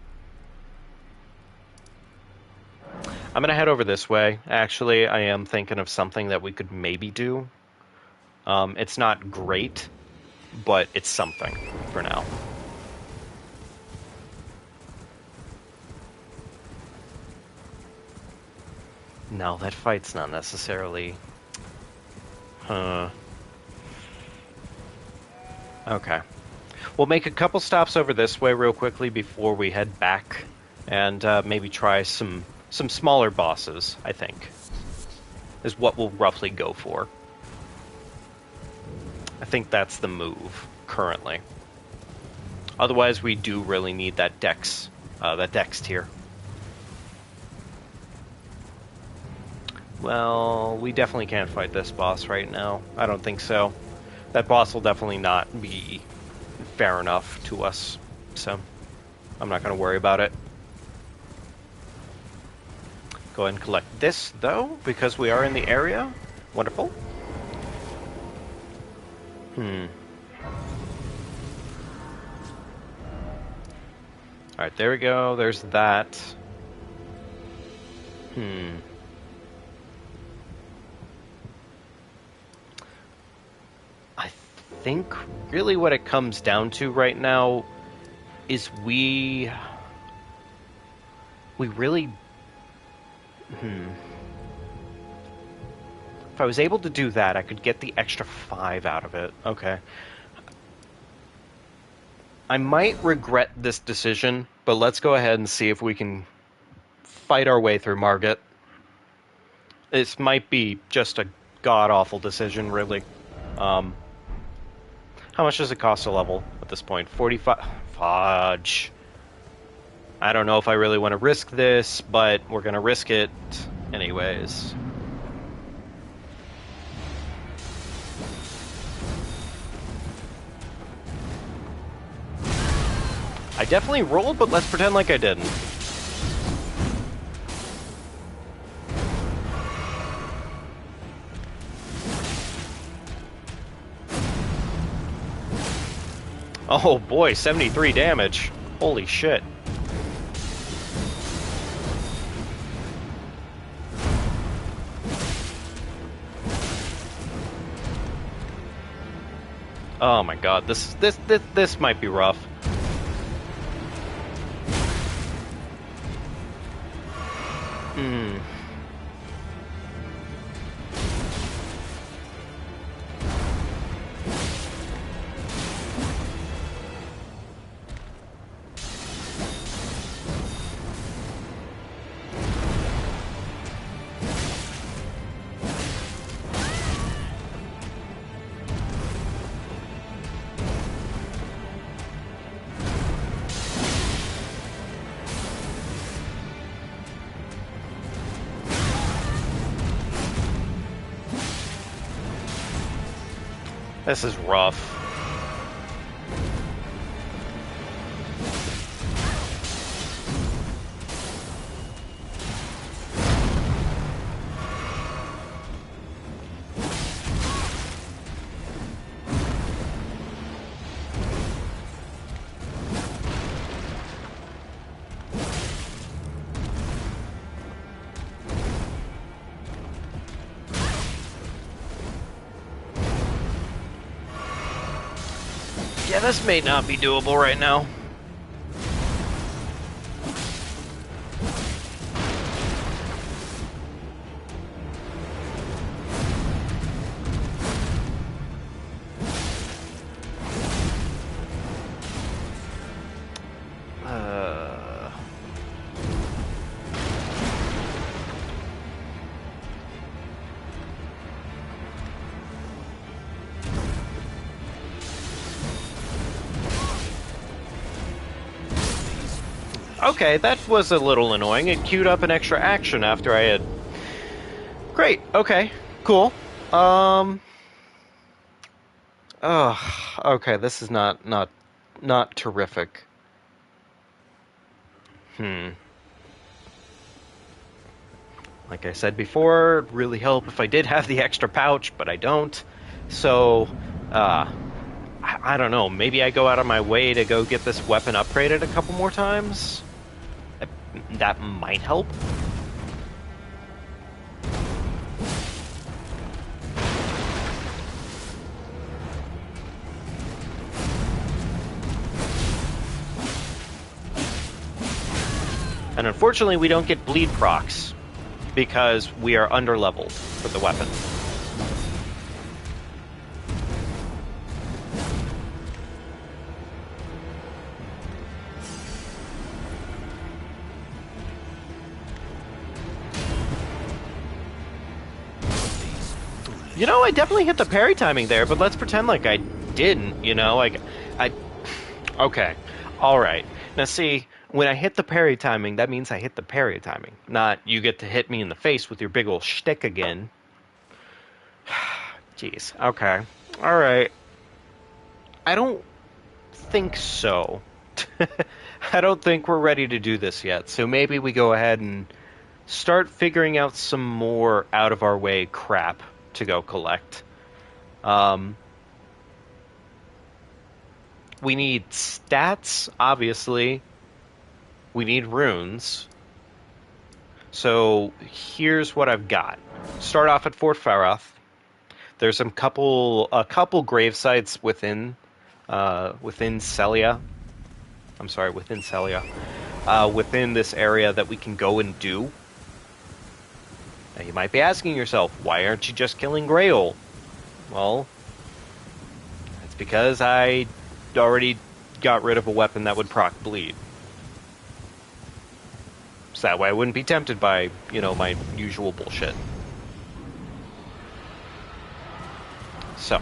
going to head over this way. Actually, I am thinking of something that we could maybe do. It's not great, but it's something for now. No, that fight's not necessarily... Okay. We'll make a couple stops over this way real quickly before we head back, and maybe try some smaller bosses, I think, is what we'll roughly go for. I think that's the move, currently. Otherwise, we do really need that dex tier. Well, we definitely can't fight this boss right now. I don't think so. That boss will definitely not be fair enough to us, so I'm not going to worry about it. Go ahead and collect this, though, because we are in the area. Wonderful. Alright, there we go. There's that. I think really what it comes down to right now is we really... If I was able to do that, I could get the extra 5 out of it. Okay. I might regret this decision, but let's go ahead and see if we can fight our way through Margit. This might be just a god-awful decision, really. How much does it cost to level at this point? 45... Fudge. I don't know if I really want to risk this, but we're going to risk it anyways. I definitely rolled, but let's pretend like I didn't. Oh boy, 73 damage. Holy shit. Oh my god, this might be rough. This is rough. Yeah, this may not be doable right now. Okay, that was a little annoying. It queued up an extra action after I had... Great, okay, cool. Okay, this is not terrific. Like I said before, it'd really help if I did have the extra pouch, but I don't. So, I don't know. Maybe I go out of my way to go get this weapon upgraded a couple more times? That might help. And unfortunately, we don't get bleed procs because we are underleveled for the weapon. You know, I definitely hit the parry timing there, but let's pretend like I didn't, you know? Okay. Alright. Now see, when I hit the parry timing, that means I hit the parry timing. Not you get to hit me in the face with your big ol' shtick again. Jeez. Okay. Alright. I don't think so. I don't think we're ready to do this yet, so maybe we go ahead and start figuring out some more out-of-our-way crap to go collect. We need stats, obviously. We need runes. So here's what I've got. Start off at Fort Faroth. There's a couple grave sites within Celia. I'm sorry, within Celia. Within this area that we can go and do. Now you might be asking yourself, why aren't you just killing Grail? Well, it's because I already got rid of a weapon that would proc bleed. So that way I wouldn't be tempted by, you know, my usual bullshit. So,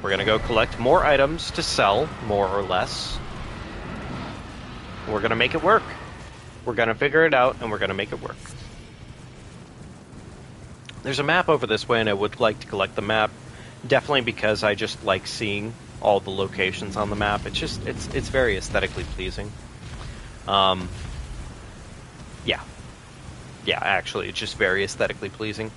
we're gonna go collect more items to sell, more or less. We're gonna make it work. We're gonna figure it out, and we're gonna make it work. There's a map over this way, and I would like to collect the map. Definitely because I just like seeing all the locations on the map. It's just, it's very aesthetically pleasing. Yeah. Yeah, actually, it's just very aesthetically pleasing.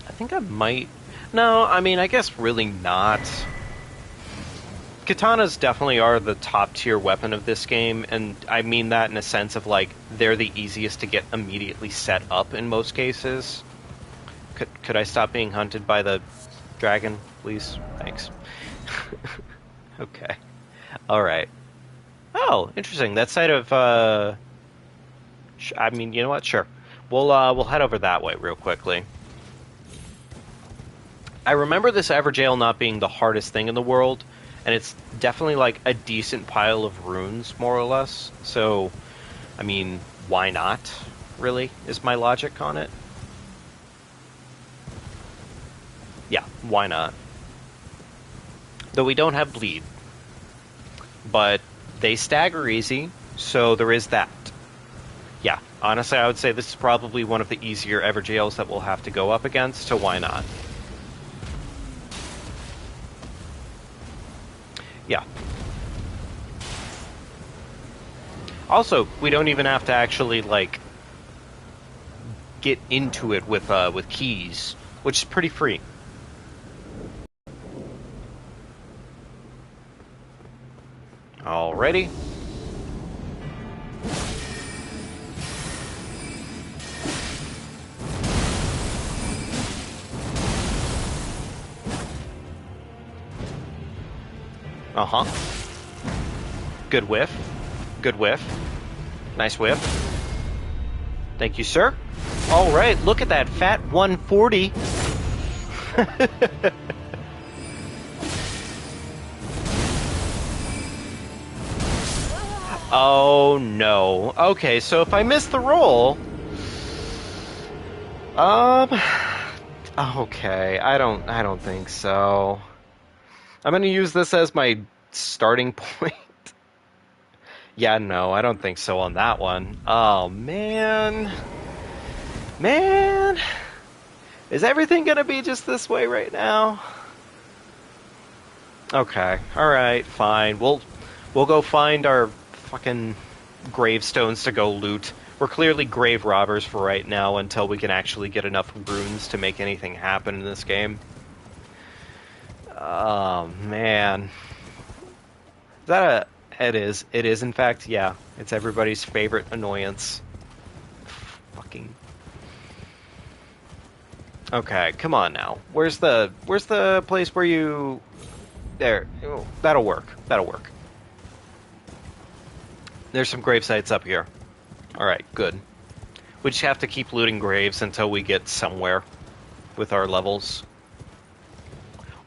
I think I might... No, I mean, I guess really not. Katanas definitely are the top tier weapon of this game, and I mean that in a sense of, like, they're the easiest to get immediately set up in most cases. Could I stop being hunted by the dragon, please? Thanks. Okay. Alright. Oh, interesting. That side of, I mean, you know what? Sure. We'll head over that way real quickly. I remember this Everjail not being the hardest thing in the world, and it's definitely like a decent pile of runes, more or less. So, I mean, why not, really, is my logic on it. Yeah, why not? Though we don't have bleed. But they stagger easy, so there is that. Yeah, honestly, I would say this is probably one of the easier Everjails that we'll have to go up against, so why not? Yeah. Also, we don't even have to actually, like, get into it with keys, which is pretty free. Alrighty. Uh-huh. Good whiff. Good whiff. Nice whiff. Thank you, sir. Alright, look at that fat 140. Oh no. Okay, so if I miss the roll, okay, I don't think so. I'm gonna use this as my starting point. Yeah, no, I don't think so on that one. Oh man. Man. Is everything gonna be just this way right now? Okay, alright, fine. We'll go find our fucking gravestones to go loot. We're clearly grave robbers for right now until we can actually get enough runes to make anything happen in this game. Oh, man. Is that a... It is. It is, in fact, yeah. It's everybody's favorite annoyance. Fucking... Okay, come on now. Where's the place where you... There. Oh, that'll work. That'll work. There's some grave sites up here. Alright, good. We just have to keep looting graves until we get somewhere with our levels.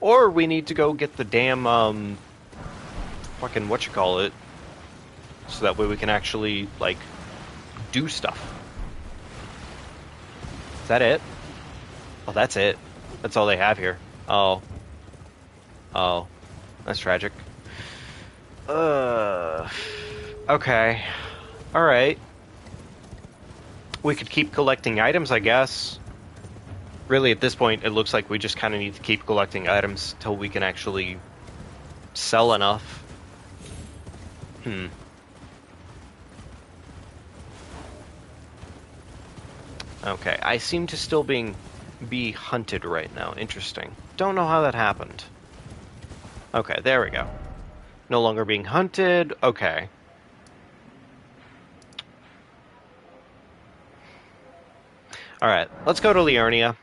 Or we need to go get the damn, fucking whatchamacallit, so that way we can actually, like, do stuff. Is that it? Oh, that's it. That's all they have here. Oh. Oh. That's tragic. Okay. Alright. We could keep collecting items, I guess. Really, at this point, it looks like we just kind of need to keep collecting items till we can actually sell enough. Okay, I seem to still be hunted right now. Interesting. Don't know how that happened. Okay, there we go. No longer being hunted. Okay. Alright, let's go to Liurnia.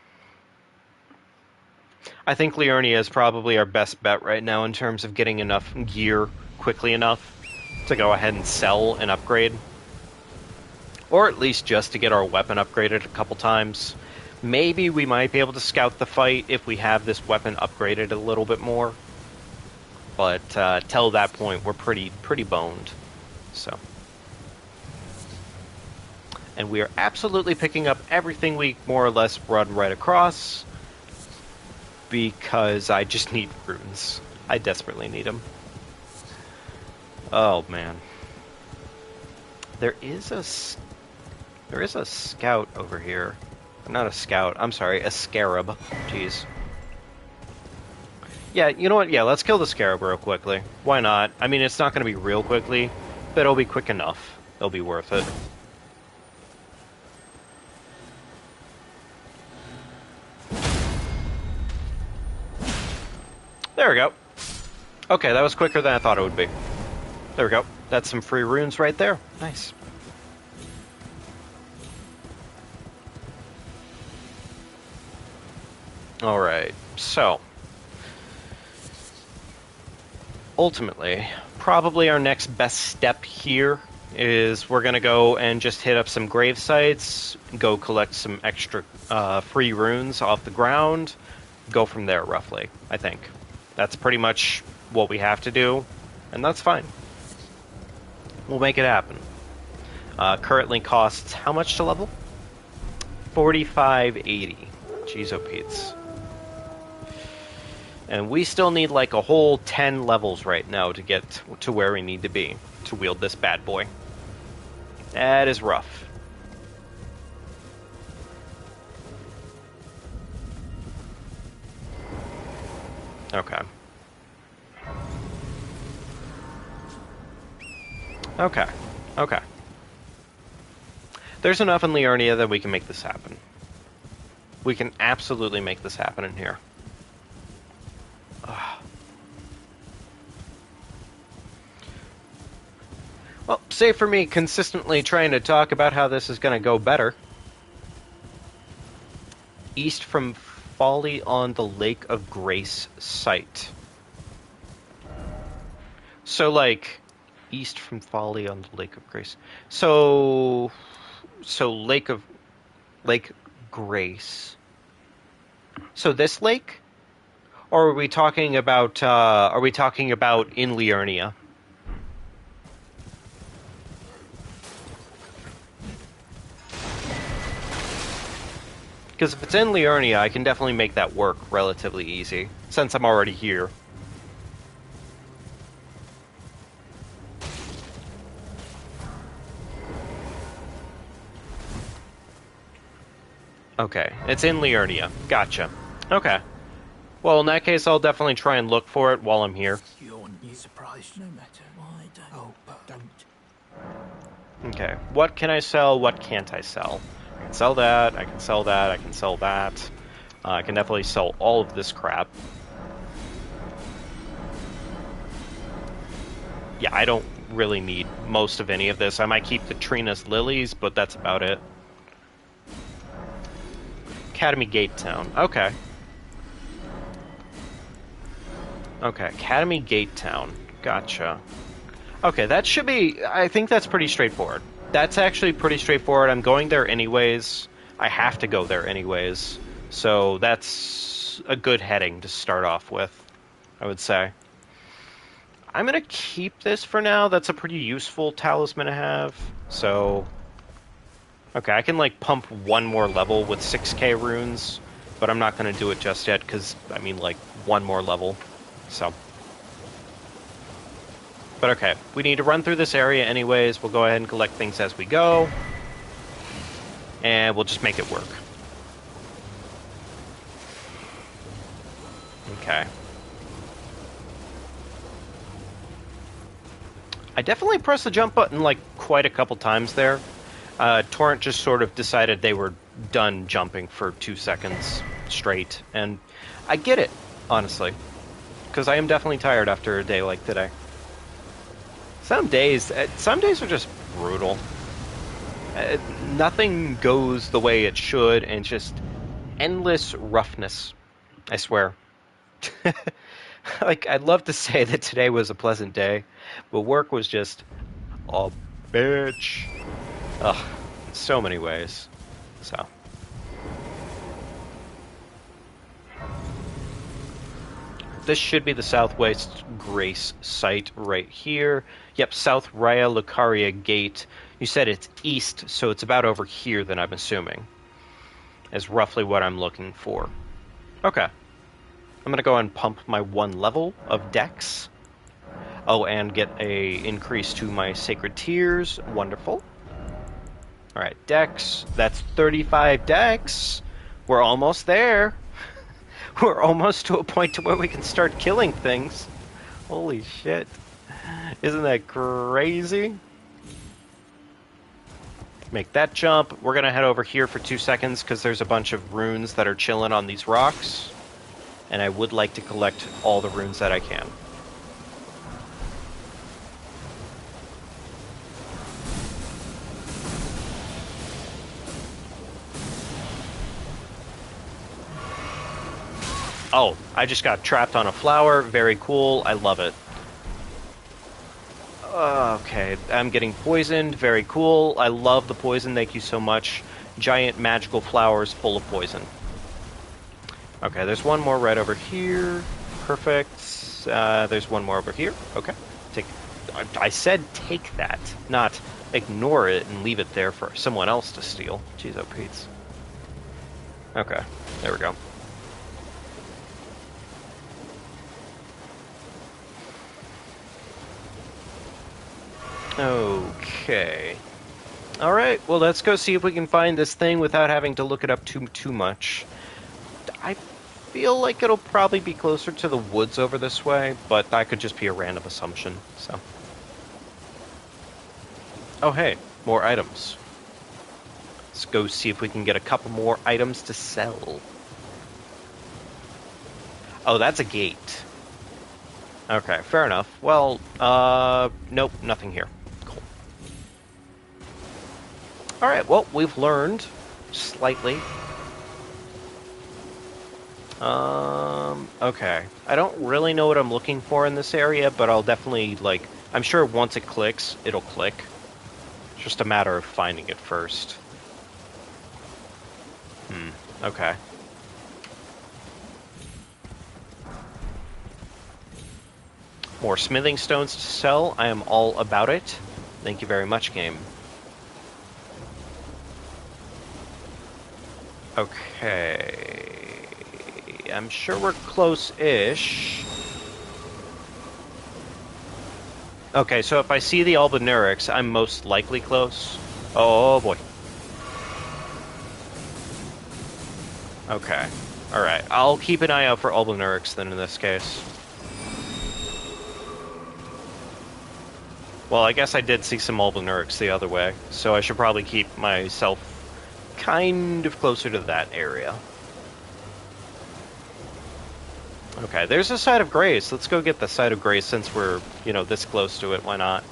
I think Liurnia is probably our best bet right now in terms of getting enough gear quickly enough to go ahead and sell and upgrade. Or at least just to get our weapon upgraded a couple times. Maybe we might be able to scout the fight if we have this weapon upgraded a little bit more. But till that point, we're pretty boned. So... And we are absolutely picking up everything we more or less run right across. Because I just need runes. I desperately need them. Oh, man. There is a scout over here. Not a scout. I'm sorry, a scarab. Jeez. Yeah, you know what? Yeah, let's kill the scarab real quickly. Why not? I mean, it's not going to be real quickly, but it'll be quick enough. It'll be worth it. There we go. Okay, that was quicker than I thought it would be. There we go. That's some free runes right there. Nice. Alright, so... Ultimately, probably our next best step here is we're going to go and just hit up some grave sites, go collect some extra free runes off the ground, go from there, roughly, I think. That's pretty much what we have to do, and that's fine. We'll make it happen. Currently costs how much to level? 45.80. Jeez, oh Pete's. And we still need like a whole 10 levels right now to get to where we need to be to wield this bad boy. That is rough. Okay. Okay. Okay. There's enough in Liurnia that we can make this happen. We can absolutely make this happen in here. Ugh. Well, save for me consistently trying to talk about how this is going to go better. East from Folly on the Lake of Grace site. So, like, east from Folly on the Lake of Grace. So Lake Grace. So this lake? Or are we talking about in Liurnia? Because if it's in Liurnia, I can definitely make that work relatively easy, since I'm already here. Okay, it's in Liurnia. Gotcha. Okay. Well, in that case, I'll definitely try and look for it while I'm here. You're surprised no matter why, don't. Oh, but don't. Okay. What can I sell? What can't I sell? I can sell that. I can sell that. I can sell that. I can definitely sell all of this crap. Yeah, I don't really need most of any of this. I might keep the Trina's lilies, but that's about it. Academy Gate Town. Okay. Okay, Academy Gate Town. Gotcha. Okay, that should be... I think that's pretty straightforward. That's actually pretty straightforward. I'm going there anyways. I have to go there anyways. So that's a good heading to start off with, I would say. I'm going to keep this for now. That's a pretty useful talisman to have. So... Okay, I can, like, pump one more level with 6k runes, but I'm not going to do it just yet, because, I mean, like, one more level. So... But okay, we need to run through this area anyways. We'll go ahead and collect things as we go. And we'll just make it work. Okay. I definitely pressed the jump button, like, quite a couple times there. Torrent just sort of decided they were done jumping for 2 seconds straight. And I get it, honestly. Because I am definitely tired after a day like today. Some days are just brutal. Nothing goes the way it should, and just endless roughness. I swear. Like, I'd love to say that today was a pleasant day, but work was just a bitch. Ugh, in so many ways. So. This should be the Southwest Grace site right here. Yep, South Raya Lucaria Gate. You said it's east, so it's about over here then, I'm assuming. Is roughly what I'm looking for. Okay. I'm going to go and pump my 1 level of Dex. Oh, and get a increase to my Sacred Tears. Wonderful. Alright, Dex. That's 35 Dex. We're almost there. We're almost to a point to where we can start killing things. Holy shit. Isn't that crazy? Make that jump. We're going to head over here for 2 seconds because there's a bunch of runes that are chilling on these rocks. And I would like to collect all the runes that I can. Oh, I just got trapped on a flower. Very cool. I love it. Okay, I'm getting poisoned. Very cool. I love the poison. Thank you so much. Giant magical flowers full of poison. Okay, there's one more right over here. Perfect. There's one more over here. Okay. I said take that, not ignore it and leave it there for someone else to steal. Jeez, oh Pete's. Okay, there we go. Okay. Alright, well let's go see if we can find this thing without having to look it up too much. I feel like it'll probably be closer to the woods over this way, but that could just be a random assumption, so. Oh hey, more items. Let's go see if we can get a couple more items to sell. Oh, that's a gate. Okay, fair enough. Well, nope, nothing here. Cool. Alright, well, we've learned slightly. Okay. I don't really know what I'm looking for in this area, but I'll definitely, like, I'm sure once it clicks, it'll click. It's just a matter of finding it first. Okay. More smithing stones to sell. I am all about it. Thank you very much, game. Okay. I'm sure we're close-ish. Okay, so if I see the Albinaurics, I'm most likely close. Oh, boy. Okay. Alright, I'll keep an eye out for Albinaurics then in this case. Well, I guess I did see some Albinaurics the other way, so I should probably keep myself kind of closer to that area. Okay, there's a site of grace. Let's go get the site of grace since we're, you know, this close to it. Why not?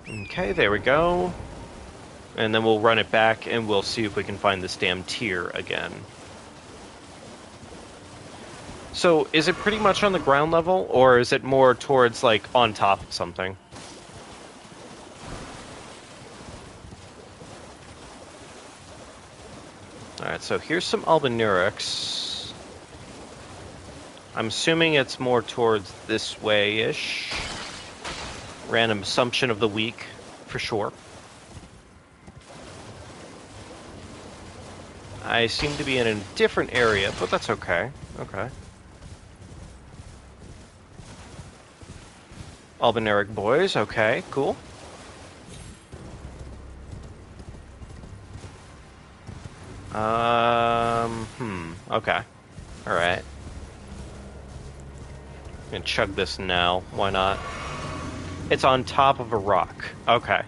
Okay, there we go. And then we'll run it back and we'll see if we can find this damn tier again. So, is it pretty much on the ground level, or is it more towards, like, on top of something? Alright, so here's some Albinaurics. I'm assuming it's more towards this way-ish. Random assumption of the week, for sure. I seem to be in a different area, but that's okay. Okay. Albinauric boys, okay, cool. Okay. Alright. I'm gonna chug this now, why not? It's on top of a rock. Okay.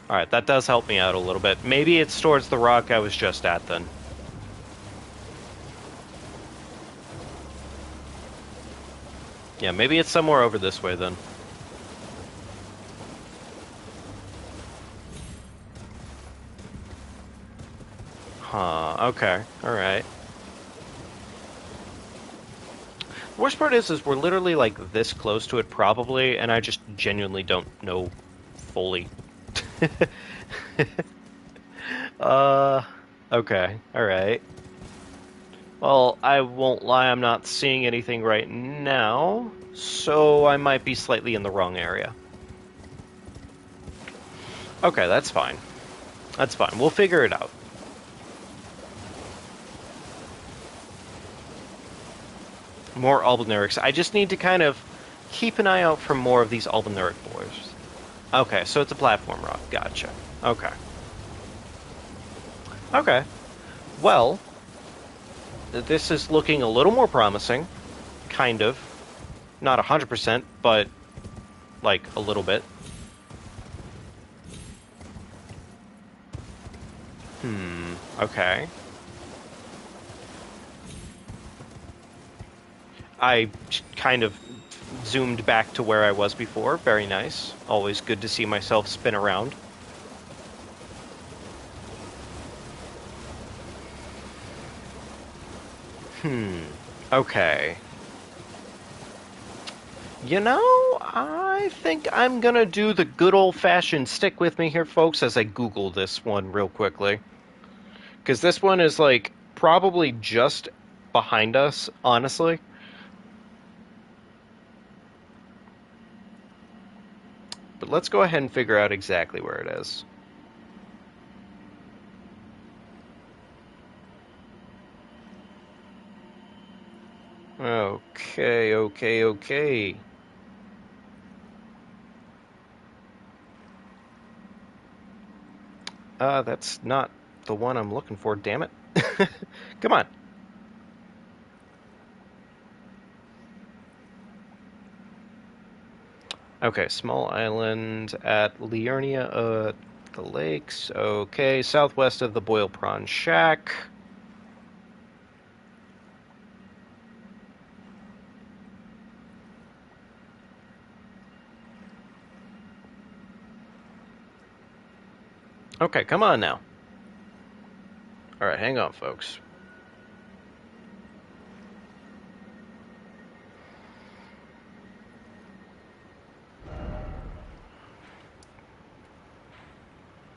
Alright, that does help me out a little bit. Maybe it's towards the rock I was just at then. Yeah, maybe it's somewhere over this way then. Huh, okay, alright. The worst part is we're literally, like, this close to it probably, and I just genuinely don't know fully. Okay, alright. Well, I won't lie, I'm not seeing anything right now, so I might be slightly in the wrong area. Okay, that's fine. That's fine, we'll figure it out. More Albinaurics. I just need to kind of keep an eye out for more of these Albinauric boys. Okay, so it's a platform rock. Gotcha. Okay. Okay. Well, this is looking a little more promising. Kind of. Not 100%, but, like, a little bit. Okay. I kind of zoomed back to where I was before. Very nice. Always good to see myself spin around. Okay. You know, I think I'm gonna do the good old-fashioned stick with me here, folks, as I Google this one real quickly. Because this one is, like, probably just behind us, honestly. But let's go ahead and figure out exactly where it is. Okay. That's not the one I'm looking for, damn it. Come on. Okay, small island at Liurnia, the lakes. Okay, southwest of the Boil Prawn Shack. Okay, come on now. Alright, hang on, folks.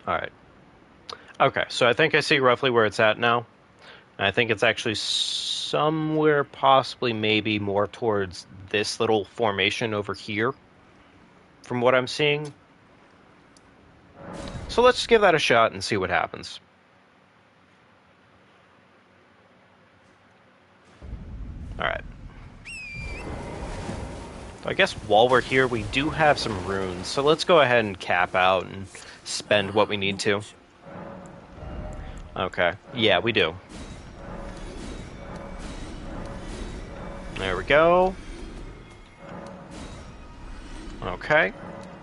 Alright. Okay, so I think I see roughly where it's at now. I think it's actually somewhere possibly maybe more towards this little formation over here, from what I'm seeing. So let's just give that a shot and see what happens. Alright. So I guess while we're here, we do have some runes, so let's go ahead and cap out and spend what we need to. Okay. Yeah, we do. There we go. Okay.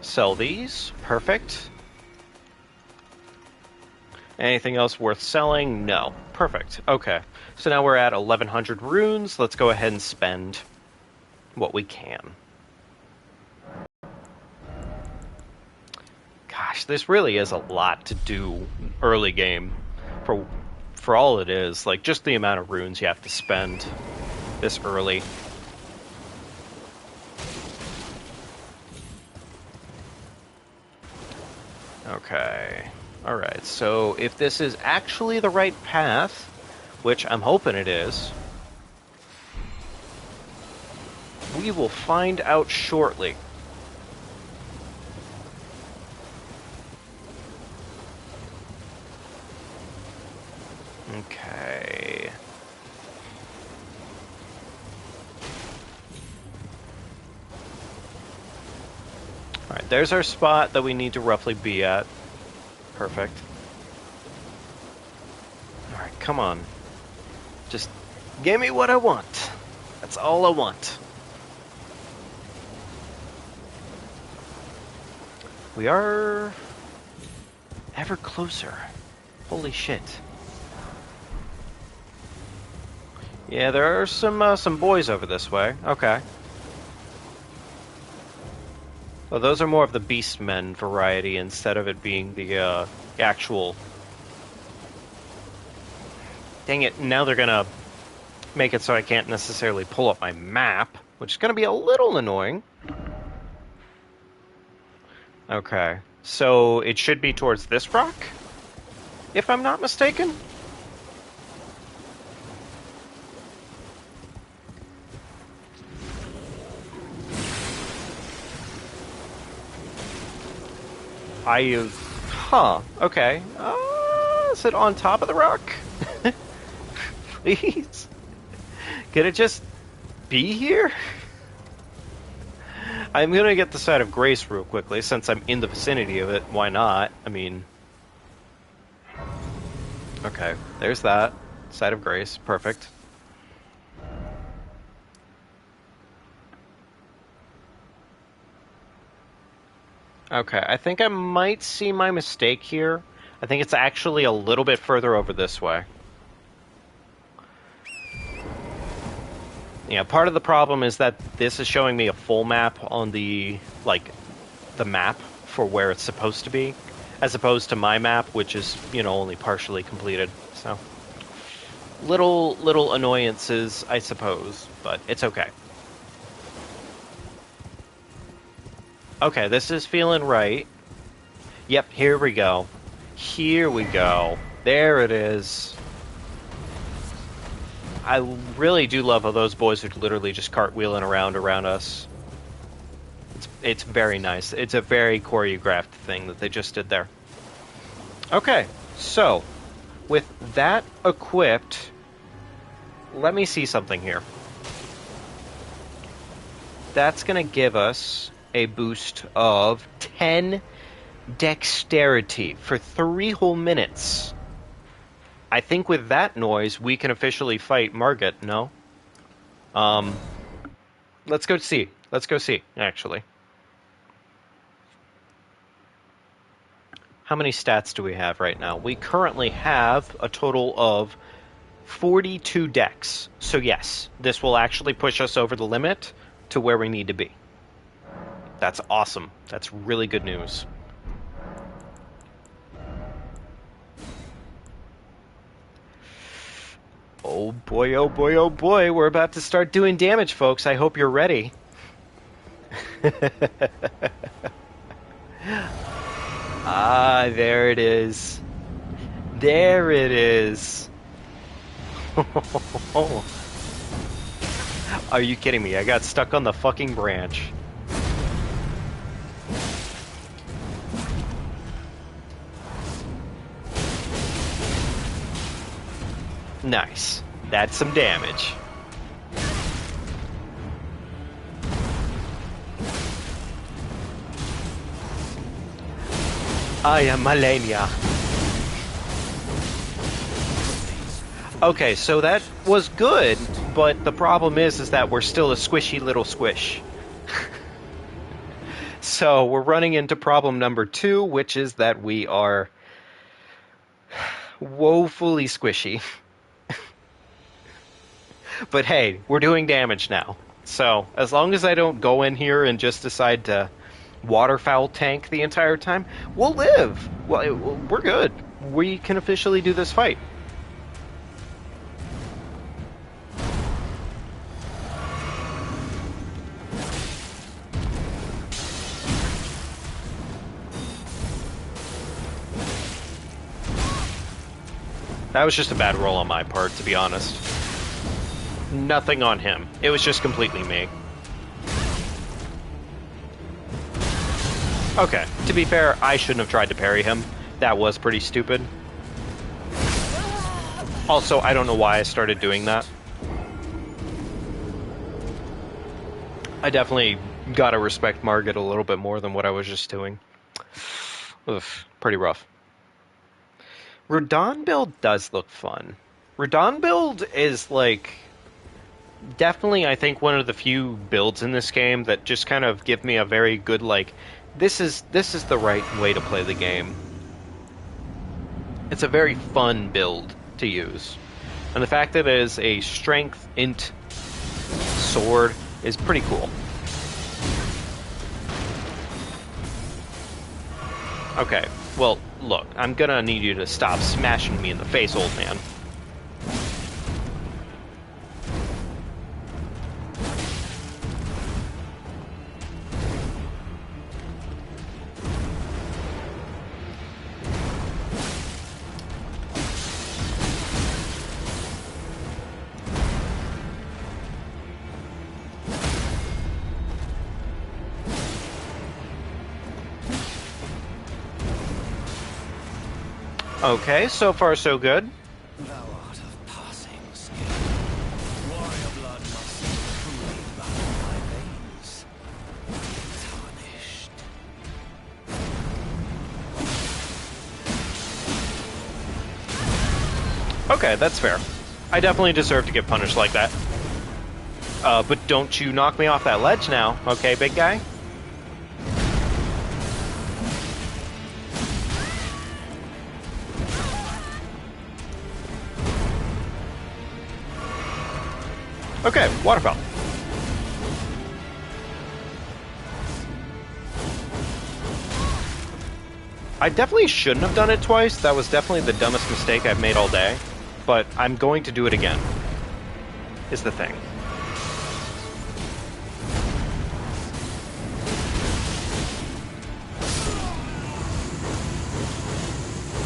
Sell these. Perfect. Anything else worth selling? No. Perfect. Okay. So now we're at 1,100 runes. Let's go ahead and spend what we can. Gosh, this really is a lot to do early game for all it is. Like, just the amount of runes you have to spend this early. Okay. Alright, so if this is actually the right path, which I'm hoping it is, we will find out shortly. Okay. Alright, there's our spot that we need to roughly be at. Perfect. Alright, come on. Just give me what I want. That's all I want. We are ever closer. Holy shit. Yeah, there are some boys over this way. Okay. Well, those are more of the beastmen variety instead of it being the actual... Dang it, now they're gonna make it so I can't necessarily pull up my map, which is gonna be a little annoying. Okay, so it should be towards this rock, if I'm not mistaken. Huh, okay. Is it on top of the rock? Please? Can it just be here? I'm gonna get the side of grace real quickly, since I'm in the vicinity of it. Why not? I mean... Okay, there's that. Side of grace. Perfect. Okay, I think I might see my mistake here. I think it's actually a little bit further over this way. Yeah, part of the problem is that this is showing me a full map on the, the map for where it's supposed to be, as opposed to my map, which is, only partially completed, so... Little annoyances, I suppose, but it's okay. Okay, this is feeling right. Yep, here we go. Here we go. There it is. I really do love how those boys are literally just cartwheeling around us. It's very nice. It's a very choreographed thing that they just did there. Okay, so with that equipped, let me see something here. That's going to give us a boost of 10 dexterity for 3 whole minutes. I think with that noise, we can officially fight Margit, no? Let's go see. Let's go see, actually. How many stats do we have right now? We currently have a total of 42 dex. So yes, this will actually push us over the limit to where we need to be. That's awesome. That's really good news. Boy, oh boy, we're about to start doing damage, folks. I hope you're ready. Ah, there it is. There it is. Are you kidding me? I got stuck on the fucking branch. Nice. That's some damage. I am Malenia. Okay, so that was good, but the problem is that we're still a squishy little squish. So we're running into problem number 2, which is that we are woefully squishy. But hey, we're doing damage now. So as long as I don't go in here and just decide to waterfowl tank the entire time, we'll live. Well, we're good. We can officially do this fight. That was just a bad roll on my part, to be honest. Nothing on him. It was just completely me. Okay, to be fair, I shouldn't have tried to parry him. That was pretty stupid. Also, I don't know why I started doing that. I definitely gotta respect Margit a little bit more than what I was just doing. Oof, pretty rough. Radon build does look fun. Radon build is like definitely, I think, one of the few builds in this game that just kind of give me a very good like this is the right way to play the game. It's a very fun build to use. And the fact that it is a strength int sword is pretty cool. Okay, well, look, I'm gonna need you to stop smashing me in the face, old man. Okay, so far so good. Thou art of passing skill. Warrior blood must truly run thy veins. Tarnished. Okay, that's fair. I definitely deserve to get punished like that. But don't you knock me off that ledge now, okay, big guy? Okay, waterfowl. I definitely shouldn't have done it twice. That was definitely the dumbest mistake I've made all day. But I'm going to do it again, is the thing.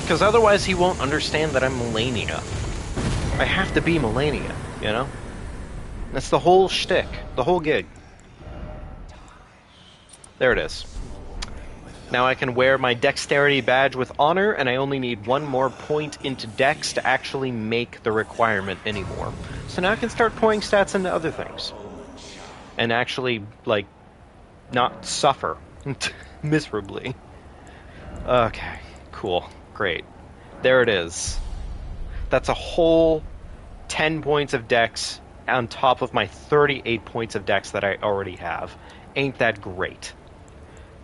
Because otherwise he won't understand that I'm Malenia. I have to be Malenia, you know? That's the whole shtick, the whole gig. There it is. Now I can wear my dexterity badge with honor, and I only need one more point into dex to actually make the requirement anymore. So now I can start pouring stats into other things. And actually, like, not suffer miserably. Okay, cool, great. There it is. That's a whole 10 points of dex on top of my 38 points of dex that I already have. Ain't that great?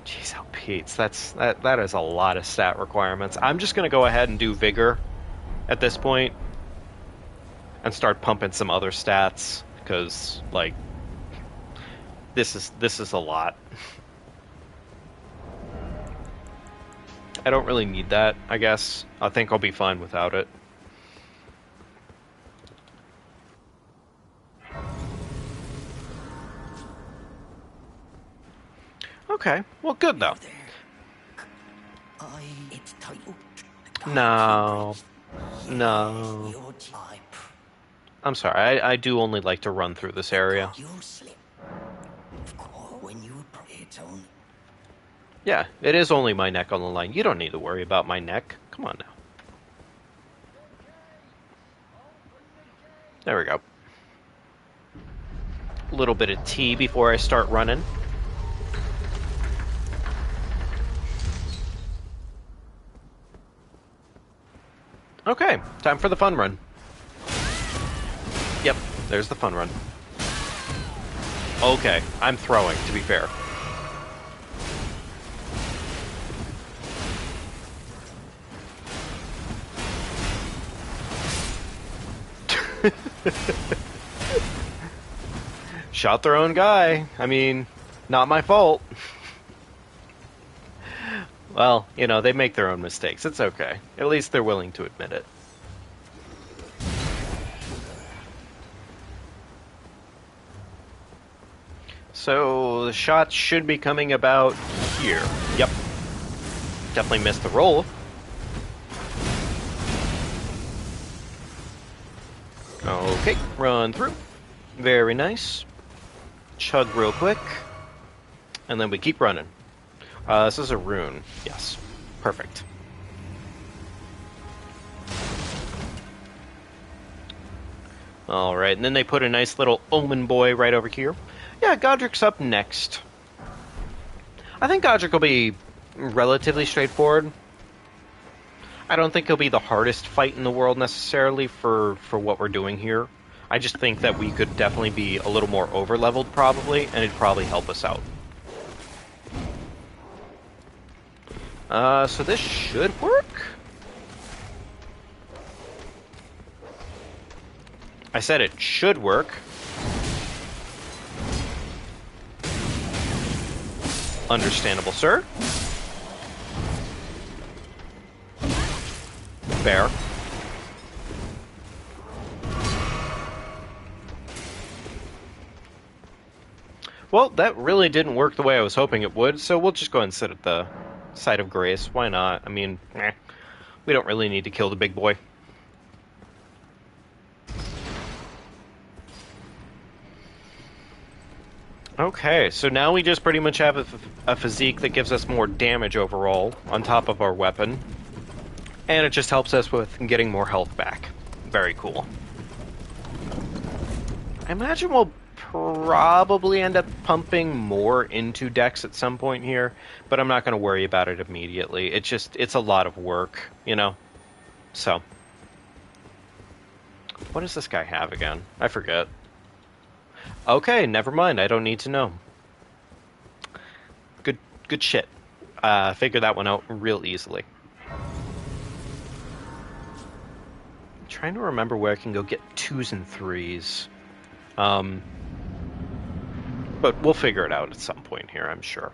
Jeez, oh Pete's, that is a lot of stat requirements. I'm just gonna go ahead and do vigor at this point and start pumping some other stats because, like, this is a lot. I don't really need that, I guess. I think I'll be fine without it. Okay, well, good though. It's titled. No. No. Your type. I'm sorry, I do only like to run through this area. You'll slip. Of course, when you approach it's only. Yeah, it is only my neck on the line. You don't need to worry about my neck. Come on now. There we go. A little bit of tea before I start running. Okay, time for the fun run. Yep, there's the fun run. Okay, I'm throwing, to be fair. Shot their own guy. I mean, not my fault. Well, you know, they make their own mistakes. It's okay. At least they're willing to admit it. So, the shots should be coming about here. Yep. Definitely missed the roll. Okay, run through. Very nice. Chug real quick. And then we keep running. This is a rune. Yes. Perfect. Alright, and then they put a nice little omen boy right over here. Yeah, Godric's up next. I think Godric will be relatively straightforward. I don't think he'll be the hardest fight in the world necessarily for what we're doing here. I just think that we could definitely be a little more over-leveled probably, and it'd probably help us out. So this should work? I said it should work. Understandable, sir. Fair. Well, that really didn't work the way I was hoping it would, so we'll just go ahead and sit at the side of grace. Why not? I mean, we don't really need to kill the big boy. Okay, so now we just pretty much have a physique that gives us more damage overall on top of our weapon. And it just helps us with getting more health back. Very cool. I imagine we'll probably end up pumping more into Dex at some point here, but I'm not going to worry about it immediately. It's a lot of work, you know? So. What does this guy have again? I forget. Okay, never mind. I don't need to know. Good shit. Figure that one out real easily. I'm trying to remember where I can go get 2s and 3s. But we'll figure it out at some point here, I'm sure.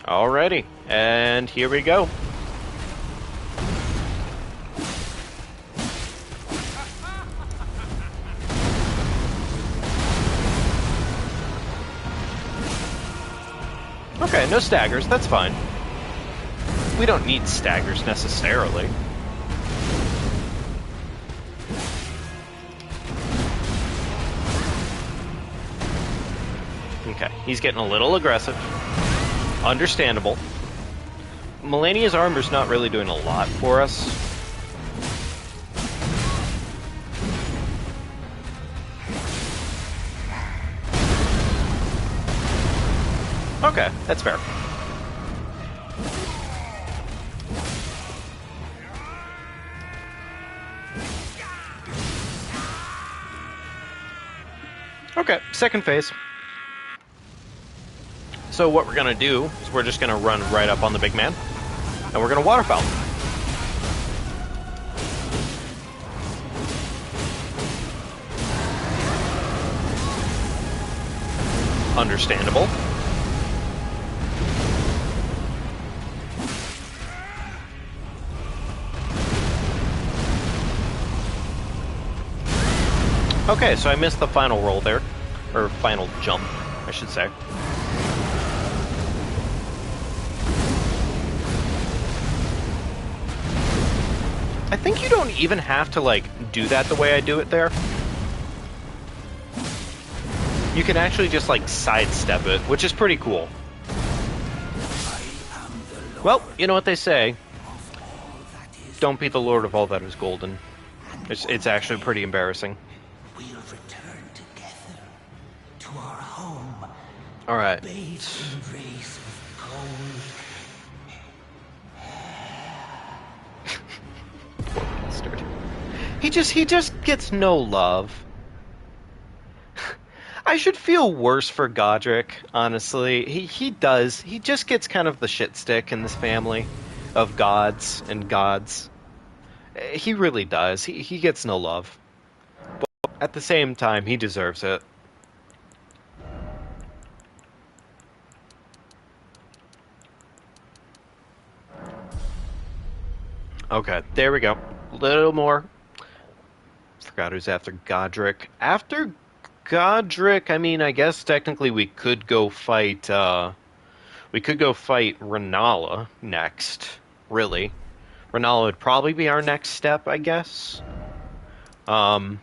Alrighty, and here we go. Okay, no staggers, that's fine. We don't need staggers necessarily. Okay, he's getting a little aggressive. Understandable. Malenia's armor's not really doing a lot for us. Okay, that's fair. Okay, second phase. So what we're going to do is we're just going to run right up on the big man, and we're going to waterfowl. Understandable. Okay, so I missed the final roll there. Or final jump, I should say. I think you don't even have to, like, do that the way I do it there. You can actually just, like, sidestep it, which is pretty cool. Well, you know what they say. Don't be the lord of all that is golden. It's actually pretty embarrassing. We'll return together to our home. Alright. Bathed in rays of gold. Bastard. He just gets no love. I should feel worse for Godric, honestly. He does. He just gets kind of the shit stick in this family of gods and gods. He really does. He gets no love. But at the same time, he deserves it. Okay, there we go. Little more. Forgot who's after Godric. After Godric, I mean, I guess technically we could go fight, Renala next, really. Renala would probably be our next step, I guess. Yeah,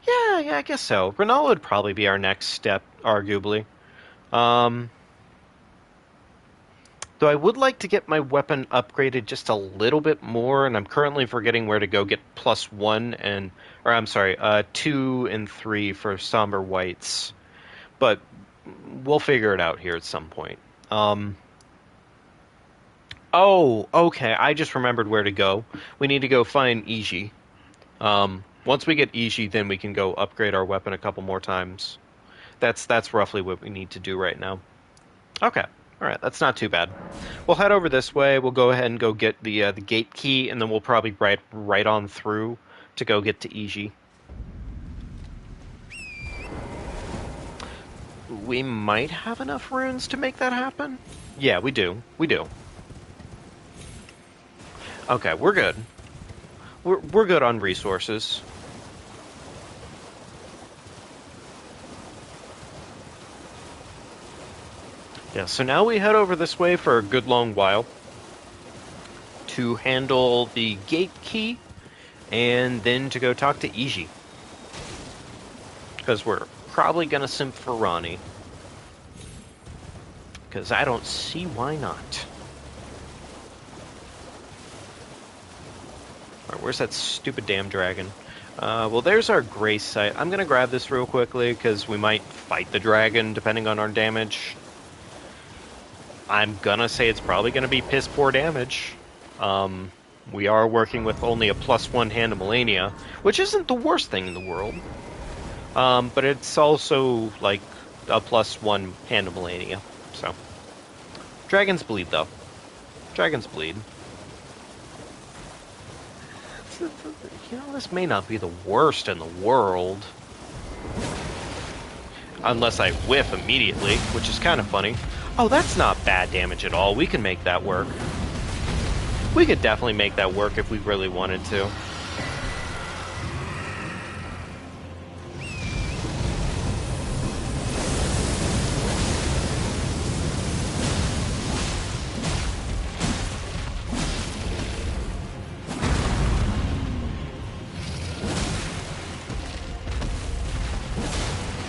I guess so. Renala would probably be our next step, arguably. Though I would like to get my weapon upgraded just a little bit more, and I'm currently forgetting where to go get +1 and... Or, I'm sorry, 2 and 3 for Somber Whites. But we'll figure it out here at some point. Oh, okay, I just remembered where to go. We need to go find Iji. Once we get Iji, then we can go upgrade our weapon a couple more times. That's roughly what we need to do right now. Okay. Alright, that's not too bad. We'll head over this way, we'll go ahead and go get the gate key, and then we'll probably right on through to go get to Iji. We might have enough runes to make that happen? Yeah, we do. We do. Okay, we're good. We're good on resources. Yeah, so now we head over this way for a good long while to handle the gate key and then to go talk to Iji. Because we're probably going to simp for Ronnie. Because I don't see why not. Alright, where's that stupid damn dragon? Well, there's our grace site. I'm going to grab this real quickly because we might fight the dragon depending on our damage. I'm gonna say it's probably gonna be piss poor damage. We are working with only a +1 hand of Malenia, which isn't the worst thing in the world. But it's also like a +1 hand of Malenia. So, dragons bleed though. Dragons bleed. You know, this may not be the worst in the world. Unless I whiff immediately, which is kind of funny. Oh, that's not bad damage at all. We can make that work. We could definitely make that work if we really wanted to.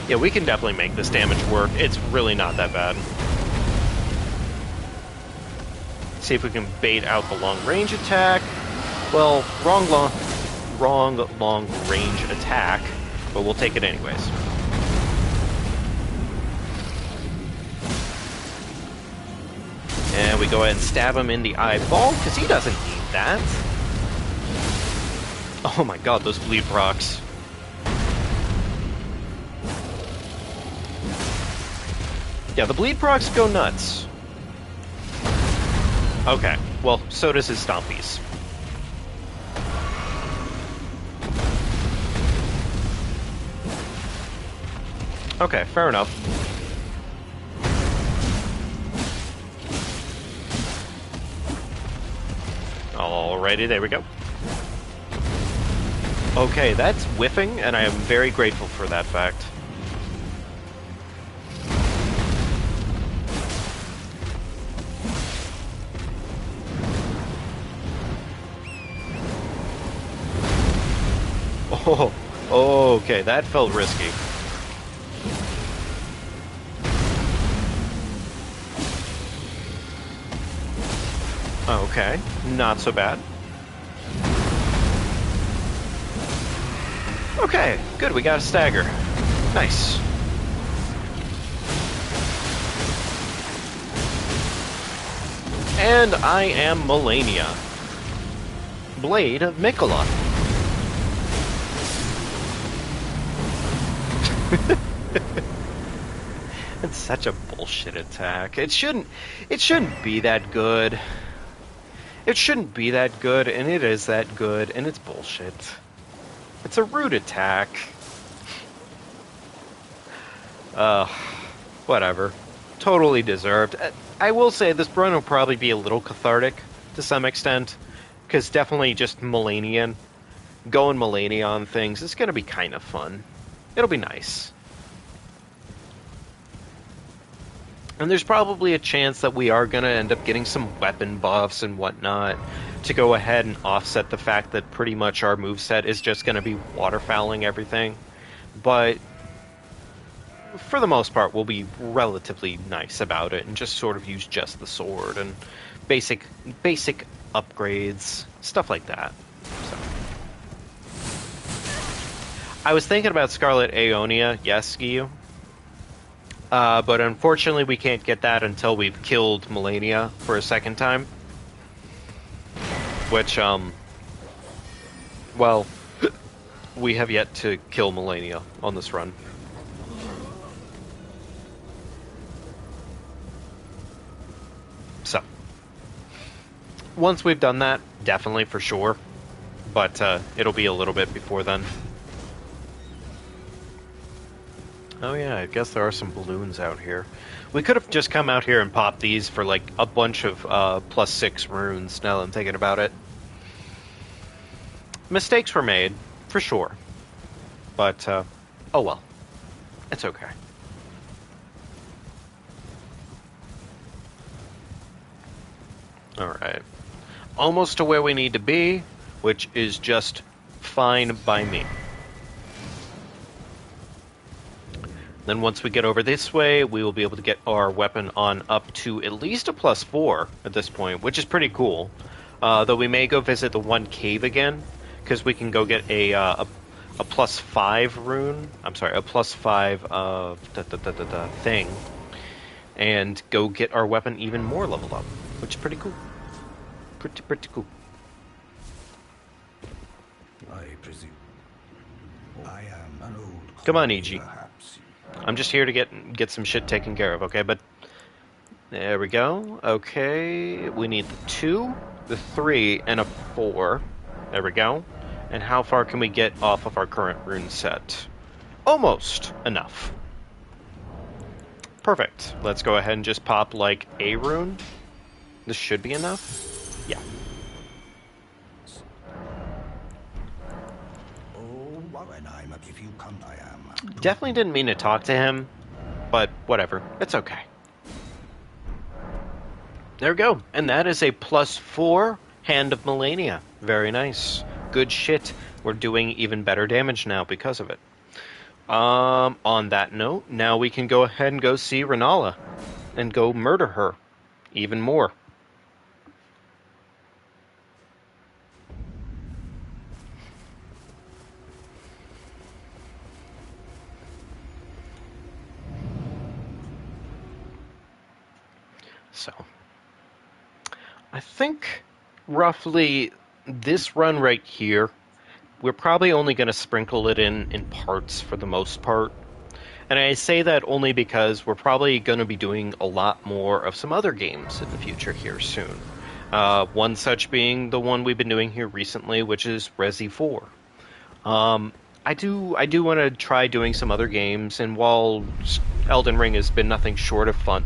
Yeah, we can definitely make this damage work. It's really not that bad. See if we can bait out the long range attack. Well, wrong long range attack, but we'll take it anyways. And we go ahead and stab him in the eyeball, because he doesn't need that. Oh my god, those bleed procs. Yeah, the bleed procs go nuts. Okay, well, so does his stompies. Okay, fair enough. Alrighty, there we go. Okay, that's whiffing, and I am very grateful for that fact. Oh, okay, that felt risky. Okay, not so bad. Okay, good, we got a stagger. Nice. And I am Malenia, Blade of Mikola. It's such a bullshit attack. It shouldn't be that good. It shouldn't be that good, and it is that good, and it's bullshit. It's a rude attack. Whatever. Totally deserved. I will say this run will probably be a little cathartic to some extent, because definitely just Malenia, going Malenia on things is going to be kind of fun. It'll be nice. And there's probably a chance that we are going to end up getting some weapon buffs and whatnot to go ahead and offset the fact that pretty much our moveset is just going to be waterfowling everything. But for the most part, we'll be relatively nice about it and just sort of use just the sword and basic upgrades, stuff like that. So. I was thinking about Scarlet Aeonia, yes, Giyu. But unfortunately, we can't get that until we've killed Malenia for a second time. Which, well, we have yet to kill Malenia on this run. So, once we've done that, definitely for sure. But it'll be a little bit before then. Oh yeah, I guess there are some balloons out here. We could have just come out here and popped these for like a bunch of +6 runes, now that I'm thinking about it. Mistakes were made, for sure. But, oh well. It's okay. Alright. Almost to where we need to be, which is just fine by me. Then once we get over this way, we will be able to get our weapon on up to at least a +4 at this point, which is pretty cool. Though we may go visit the one cave again, because we can go get a +5 rune. I'm sorry, a +5 thing, and go get our weapon even more leveled up, which is pretty cool. Pretty cool. I presume I am an old. Come on, EG. Perhaps. I'm just here to get some shit taken care of, okay? But there we go. Okay, we need the 2, the 3, and a 4. There we go. And how far can we get off of our current rune set? Almost enough. Perfect. Let's go ahead and just pop like a rune. This should be enough. Yeah. Definitely didn't mean to talk to him, but whatever. It's okay. There we go. And that is a +4 Hand of Malenia. Very nice. Good shit. We're doing even better damage now because of it. On that note, now we can go ahead and go see Renala and go murder her even more. So, I think roughly this run right here, we're probably only going to sprinkle it in parts for the most part. And I say that only because we're probably going to be doing a lot more of some other games in the future here soon. One such being the one we've been doing here recently, which is Resi 4. I do want to try doing some other games, and while Elden Ring has been nothing short of fun,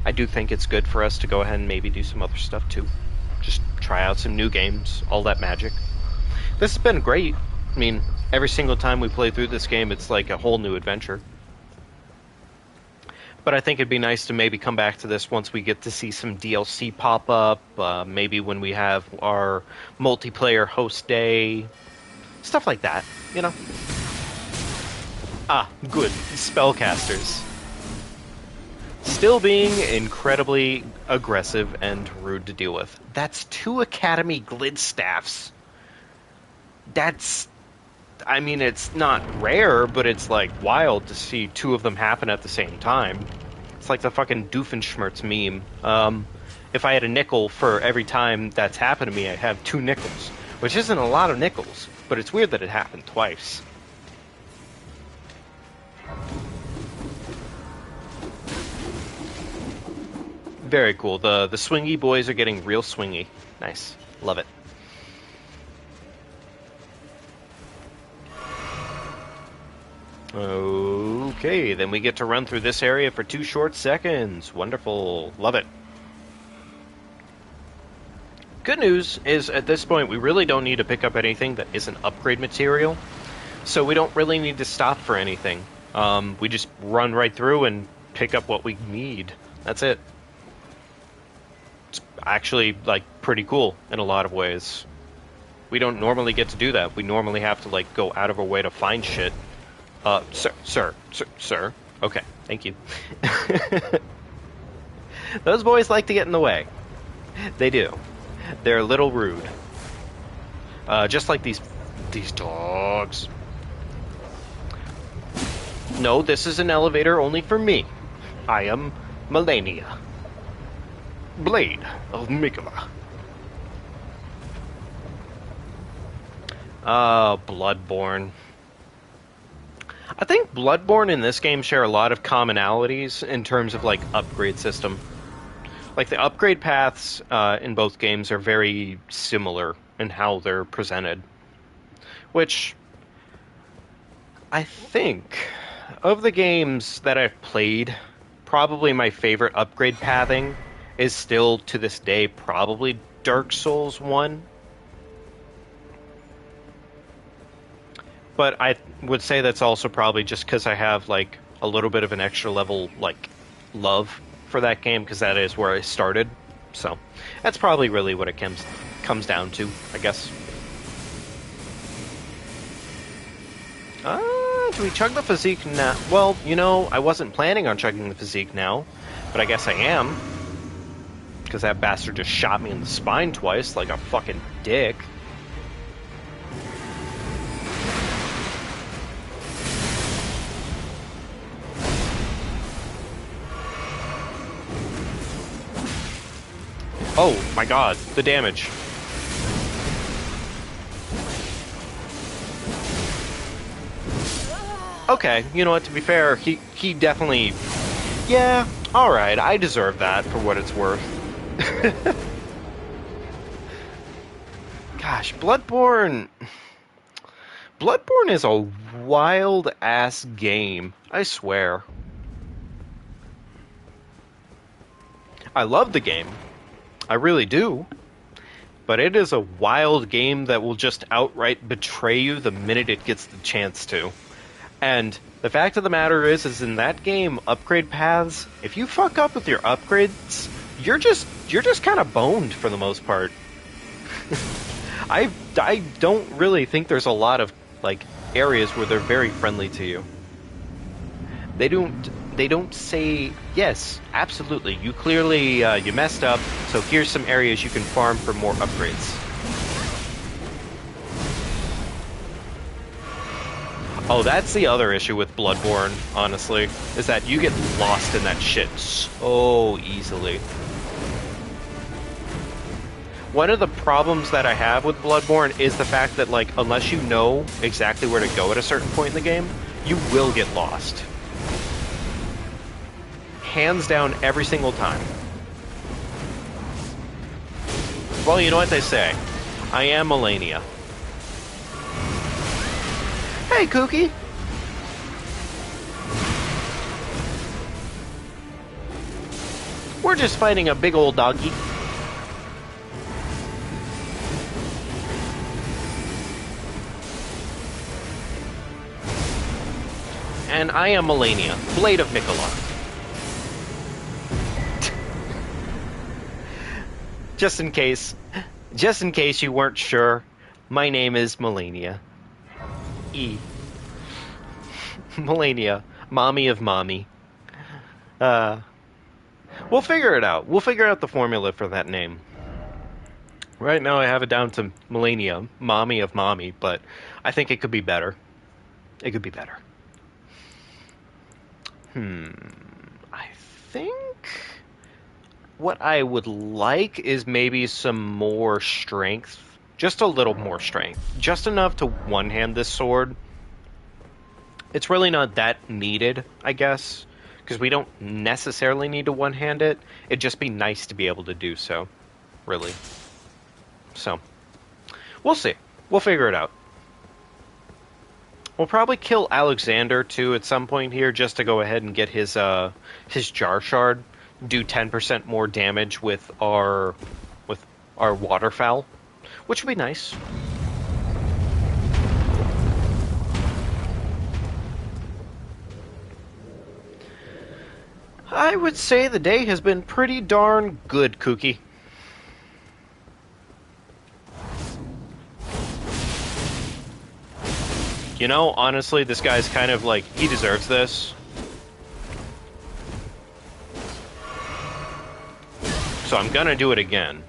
I do think it's good for us to go ahead and maybe do some other stuff too. Just try out some new games, all that magic. This has been great. I mean, every single time we play through this game, it's like a whole new adventure. But I think it'd be nice to maybe come back to this once we get to see some DLC pop up, maybe when we have our multiplayer host day, stuff like that, you know? Ah, good. Spellcasters. Still being incredibly aggressive and rude to deal with. That's 2 Academy Glidstaffs. That's... I mean, it's not rare, but it's, like, wild to see 2 of them happen at the same time. It's like the fucking Doofenshmirtz meme. If I had a nickel for every time that's happened to me, I have 2 nickels. Which isn't a lot of nickels, but it's weird that it happened twice. Very cool. The swingy boys are getting real swingy. Nice. Love it. Okay, then we get to run through this area for 2 short seconds. Wonderful. Love it. Good news is, at this point, we really don't need to pick up anything that isn't upgrade material. So we don't really need to stop for anything. We just run right through and pick up what we need. That's it. It's actually, like, pretty cool in a lot of ways. We don't normally get to do that. We normally have to, like, go out of our way to find shit. Sir. Okay, thank you. Those boys like to get in the way. They do. They're a little rude. Just like these dogs. No, this is an elevator only for me. I am Malenia, Blade of Mikola. Bloodborne. I think Bloodborne and this game share a lot of commonalities in terms of, like, upgrade system. Like, the upgrade paths in both games are very similar in how they're presented. Which, I think, of the games that I've played, probably my favorite upgrade pathing is still, to this day, probably Dark Souls 1. But I would say that's also probably just because I have, like, a little bit of an extra level, like, love for that game, because that is where I started. So, that's probably really what it comes down to, I guess. Do we chug the physique now? Well, you know, I wasn't planning on chugging the physique now, but I guess I am. Because that bastard just shot me in the spine twice like a fucking dick. Oh my god, the damage. Okay, you know what, to be fair, he definitely... Yeah, alright, I deserve that for what it's worth. Gosh, Bloodborne... Bloodborne is a wild-ass game, I swear. I love the game. I really do. But it is a wild game that will just outright betray you the minute it gets the chance to. And the fact of the matter is in that game, upgrade paths, if you fuck up with your upgrades, you're just kind of boned for the most part. I don't really think there's a lot of, like, areas where they're very friendly to you. They don't say, yes, absolutely, you clearly, you messed up, so here's some areas you can farm for more upgrades. Oh, that's the other issue with Bloodborne, honestly, is that you get lost in that shit so easily. One of the problems that I have with Bloodborne is the fact that, like, unless you know exactly where to go at a certain point in the game, you will get lost. Hands down every single time. Well, you know what they say. I am Malenia. Hey, Kooky! We're just fighting a big old doggy. And I am Malenia, Blade of Nicola. Just in case you weren't sure, my name is Malenia. E. Malenia, mommy of mommy. Uh, we'll figure it out. We'll figure out the formula for that name. Right now I have it down to Malenia, mommy of mommy, but I think it could be better. It could be better. I think what I would like is maybe some more strength. Just a little more strength. Just enough to one-hand this sword. It's really not that needed, I guess, because we don't necessarily need to one-hand it. It'd just be nice to be able to do so, really. So, we'll see. We'll figure it out. We'll probably kill Alexander, too, at some point here, just to go ahead and get his Jar Shard. Do 10% more damage with our waterfowl, which would be nice. I would say the day has been pretty darn good, Kooky. You know, honestly, this guy's kind of like, he deserves this. So I'm gonna do it again.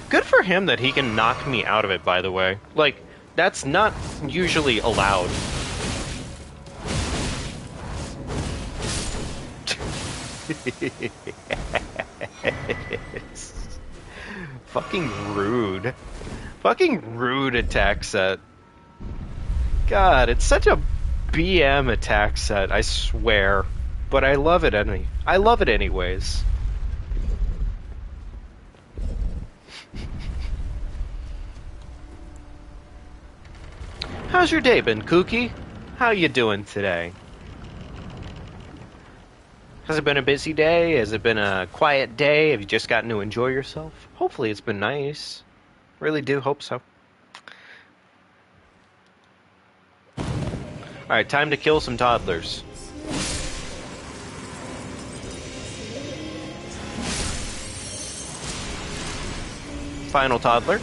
Good for him that he can knock me out of it, by the way. Like, that's not usually allowed. Fucking rude. Fucking rude attack set. God, it's such a BM attack set, I swear. But I love it I love it anyways. How's your day been, Kooky? How you doing today? Has it been a busy day? Has it been a quiet day? Have you just gotten to enjoy yourself? Hopefully it's been nice. Really do hope so. Alright, time to kill some toddlers. Final toddler.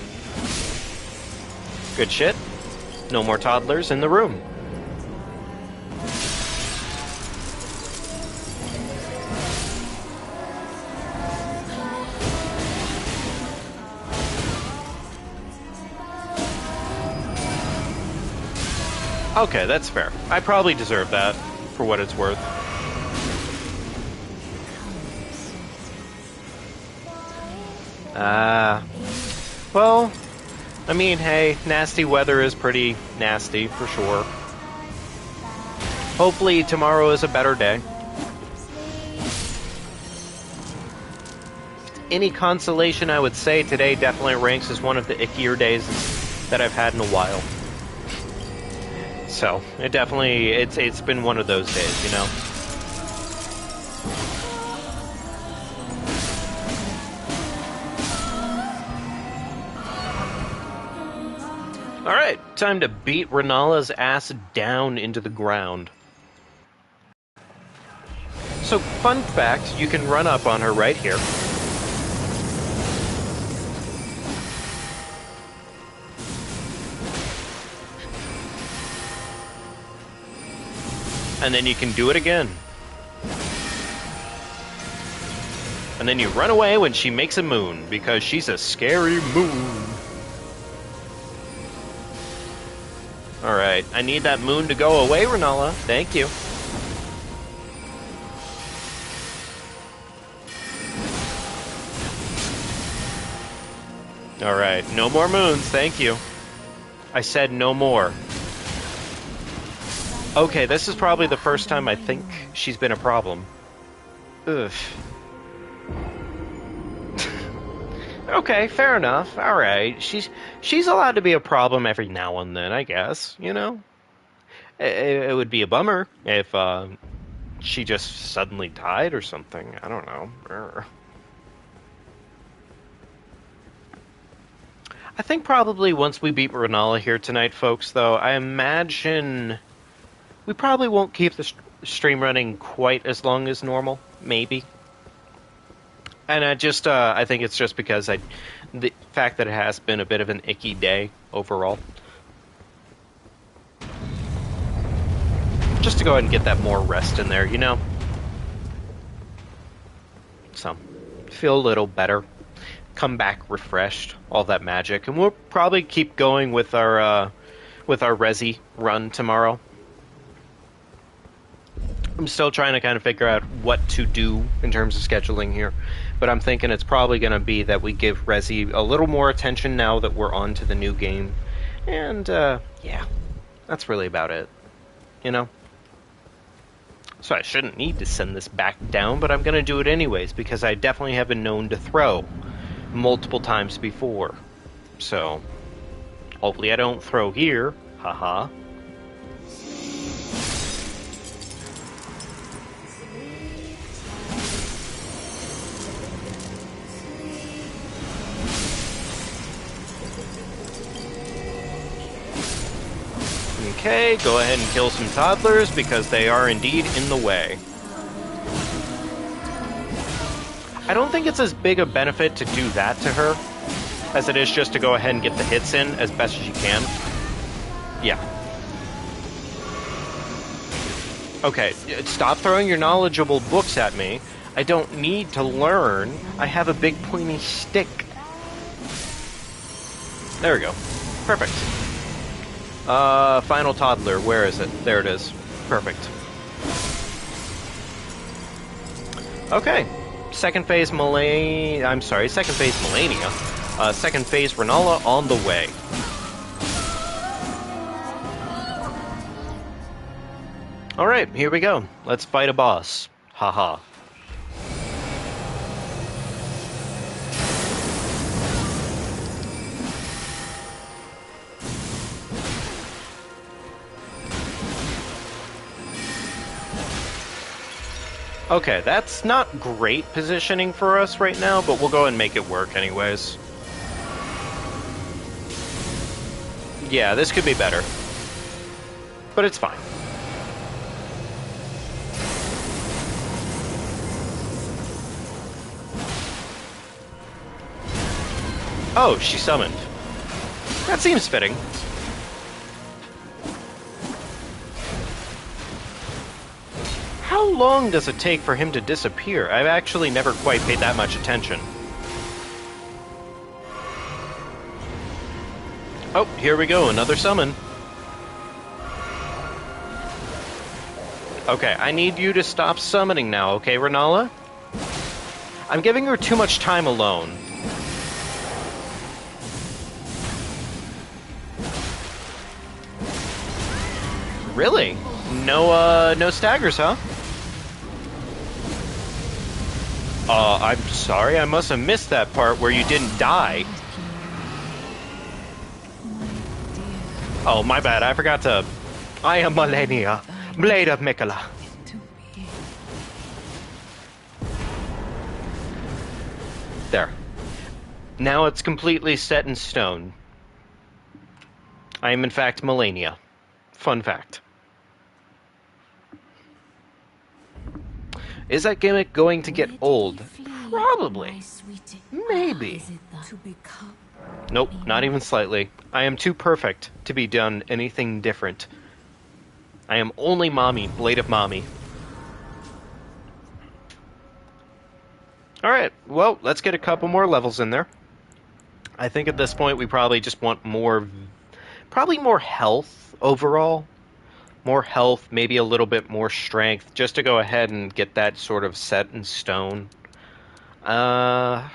Good shit. No more toddlers in the room. Okay, that's fair. I probably deserve that, for what it's worth. Well, I mean, hey, nasty weather is pretty nasty, for sure. Hopefully tomorrow is a better day. Any consolation, I would say today definitely ranks as one of the ickier days that I've had in a while. So, it definitely, it's been one of those days, you know? Alright, time to beat Renala's ass down into the ground. So, fun fact, you can run up on her right here. And then you can do it again. And then you run away when she makes a moon, because she's a scary moon. Alright, I need that moon to go away, Renala. Thank you. Alright, no more moons, thank you. I said no more. Okay, this is probably the first time I think she's been a problem. Ugh. Okay, fair enough. Alright, she's allowed to be a problem every now and then, I guess, you know? It would be a bummer if she just suddenly died or something. I don't know. I think probably once we beat Renala here tonight, folks, though, I imagine we probably won't keep the stream running quite as long as normal, maybe. And I think it's just because the fact that it has been a bit of an icky day overall. Just to go ahead and get that more rest in there, you know? So, feel a little better. Come back refreshed, all that magic. And we'll probably keep going with our Resi run tomorrow. I'm still trying to kind of figure out what to do in terms of scheduling here. But I'm thinking it's probably going to be that we give Resi a little more attention now that we're on to the new game. And, yeah, that's really about it. You know? So I shouldn't need to send this back down, but I'm going to do it anyways, because I definitely have been known to throw multiple times before. So, hopefully I don't throw here. Haha. Okay, go ahead and kill some toddlers because they are indeed in the way. I don't think it's as big a benefit to do that to her as it is just to go ahead and get the hits in as best as you can. Yeah. Okay, stop throwing your knowledgeable books at me. I don't need to learn. I have a big pointy stick. There we go. Perfect. Final toddler, where is it? There it is. Perfect. Okay. Second phase Malenia, second phase Renala on the way. Alright, here we go. Let's fight a boss. Haha. Okay, that's not great positioning for us right now, but we'll go and make it work anyways. Yeah, this could be better. But it's fine. Oh, she summoned. That seems fitting. How long does it take for him to disappear? I've actually never quite paid that much attention. Oh, here we go, another summon. Okay, I need you to stop summoning now, okay, Renala? I'm giving her too much time alone. Really? No staggers, huh? I'm sorry, I must have missed that part where you didn't die. Oh, my bad, I forgot to... I am Malenia, Blade of Mikola. There. Now it's completely set in stone. I am in fact Malenia. Fun fact. Is that gimmick going to get old? Probably. Maybe. Nope, not even slightly. I am too perfect to be done anything different. I am only Mommy, Blade of Mommy. Alright, well, let's get a couple more levels in there. I think at this point we probably just want more... Probably more health overall. More health, maybe a little bit more strength, just to go ahead and get that sort of set in stone. I'll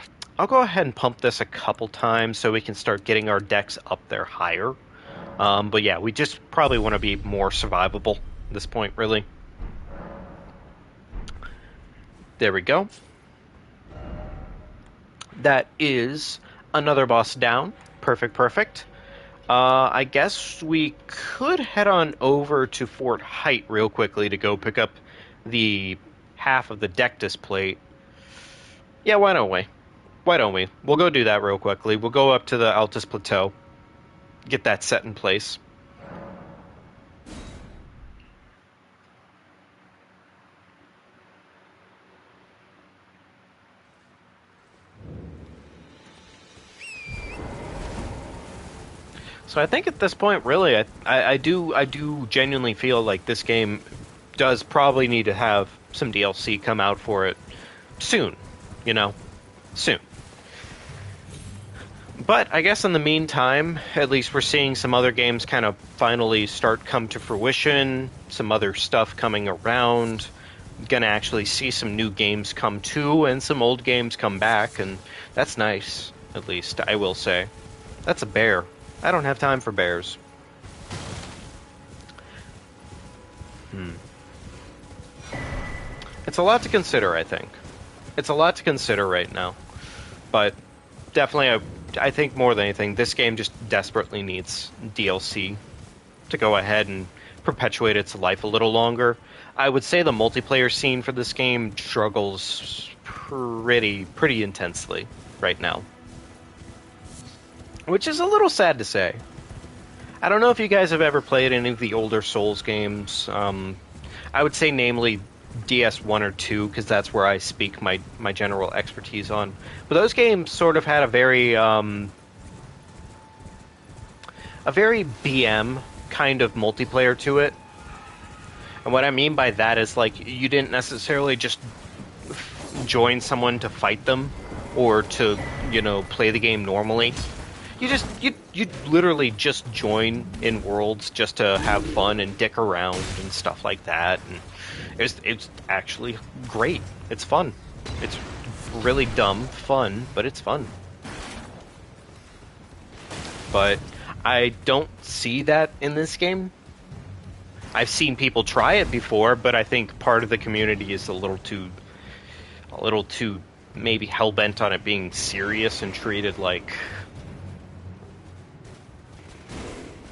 go ahead and pump this a couple times so we can start getting our decks up there higher. But yeah, we just probably want to be more survivable at this point, really. There we go. That is another boss down. Perfect, perfect. I guess we could head on over to Fort Height real quickly to go pick up the half of the Dectus plate. Yeah, why don't we? Why don't we? We'll go do that real quickly. We'll go up to the Altus Plateau, get that set in place. So I think at this point, really, I do genuinely feel like this game does probably need to have some DLC come out for it soon, soon. But I guess in the meantime, at least we're seeing some other games kind of finally start come to fruition, some other stuff coming around. Gonna actually see some new games come too, and some old games come back, and that's nice, at least, I will say. That's a bear. I don't have time for bears. It's a lot to consider, I think. It's a lot to consider right now. But definitely, I think more than anything, this game just desperately needs DLC to go ahead and perpetuate its life a little longer. I would say the multiplayer scene for this game struggles pretty intensely right now. Which is a little sad to say. I don't know if you guys have ever played any of the older Souls games. I would say namely DS1 or 2, because that's where I speak my general expertise on. But those games sort of had a very BM kind of multiplayer to it. And what I mean by that is, like, you didn't necessarily just join someone to fight them or to, play the game normally. You literally just join in worlds just to have fun and dick around and stuff like that. And it's actually great. It's fun. It's really dumb fun, but it's fun. But I don't see that in this game. I've seen people try it before, but I think part of the community is a little too maybe hell-bent on it being serious and treated like,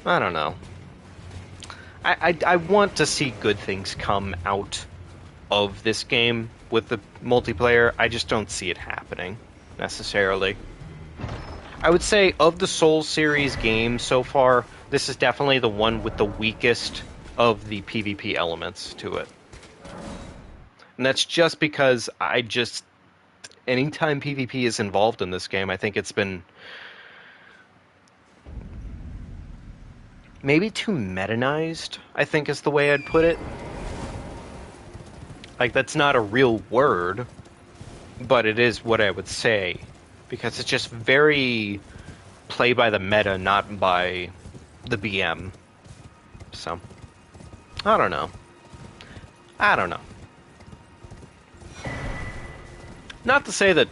I don't know. I want to see good things come out of this game with the multiplayer. I just don't see it happening, necessarily. I would say, of the Souls series games so far, this is definitely the one with the weakest of the PvP elements to it. And that's just because anytime PvP is involved in this game, I think it's been maybe too metanized, I think is the way I'd put it. Like, that's not a real word, but it is what I would say. Because it's just very play by the meta, not by the BM. So, I don't know. Not to say that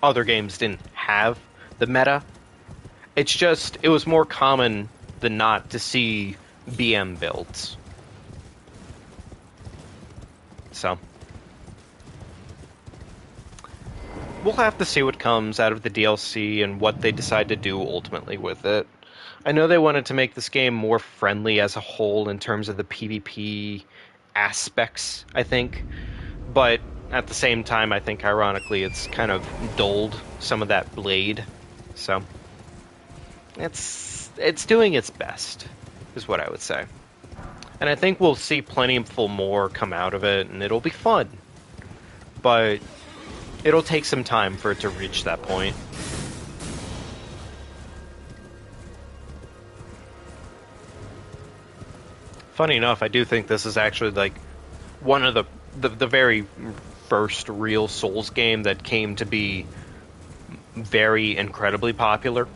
other games didn't have the meta. It's just, it was more common than not to see BM builds. So, we'll have to see what comes out of the DLC and what they decide to do ultimately with it. I know they wanted to make this game more friendly as a whole in terms of the PvP aspects, I think. But at the same time, I think ironically it's kind of dulled some of that blade. So, it's doing its best, is what I would say. And I think we'll see plentiful more come out of it, and it'll be fun. But it'll take some time for it to reach that point. Funny enough, I do think this is actually like one of the very first real Souls game that came to be very incredibly popular.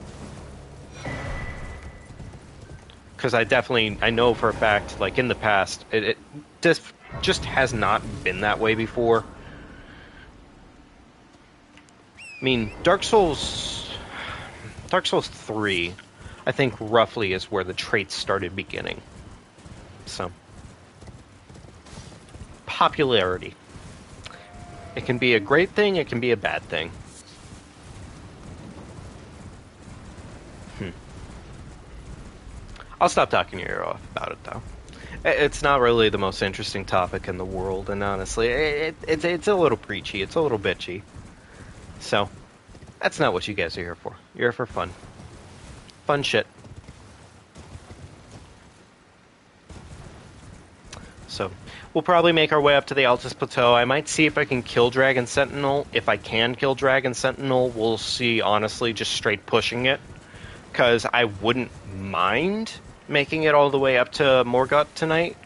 Because I know for a fact, like in the past, it just has not been that way before. I mean, Dark Souls 3, I think roughly is where the traits started beginning. So, popularity. It can be a great thing, it can be a bad thing. I'll stop talking your ear off about it, though. It's not really the most interesting topic in the world, and honestly, it's a little preachy, it's a little bitchy. So, That's not what you guys are here for. You're here for fun. Fun shit. So, we'll probably make our way up to the Altus Plateau. I might see if I can kill Dragon Sentinel. If I can kill Dragon Sentinel, we'll see, honestly, just straight pushing it. Because I wouldn't mind making it all the way up to Morgoth tonight,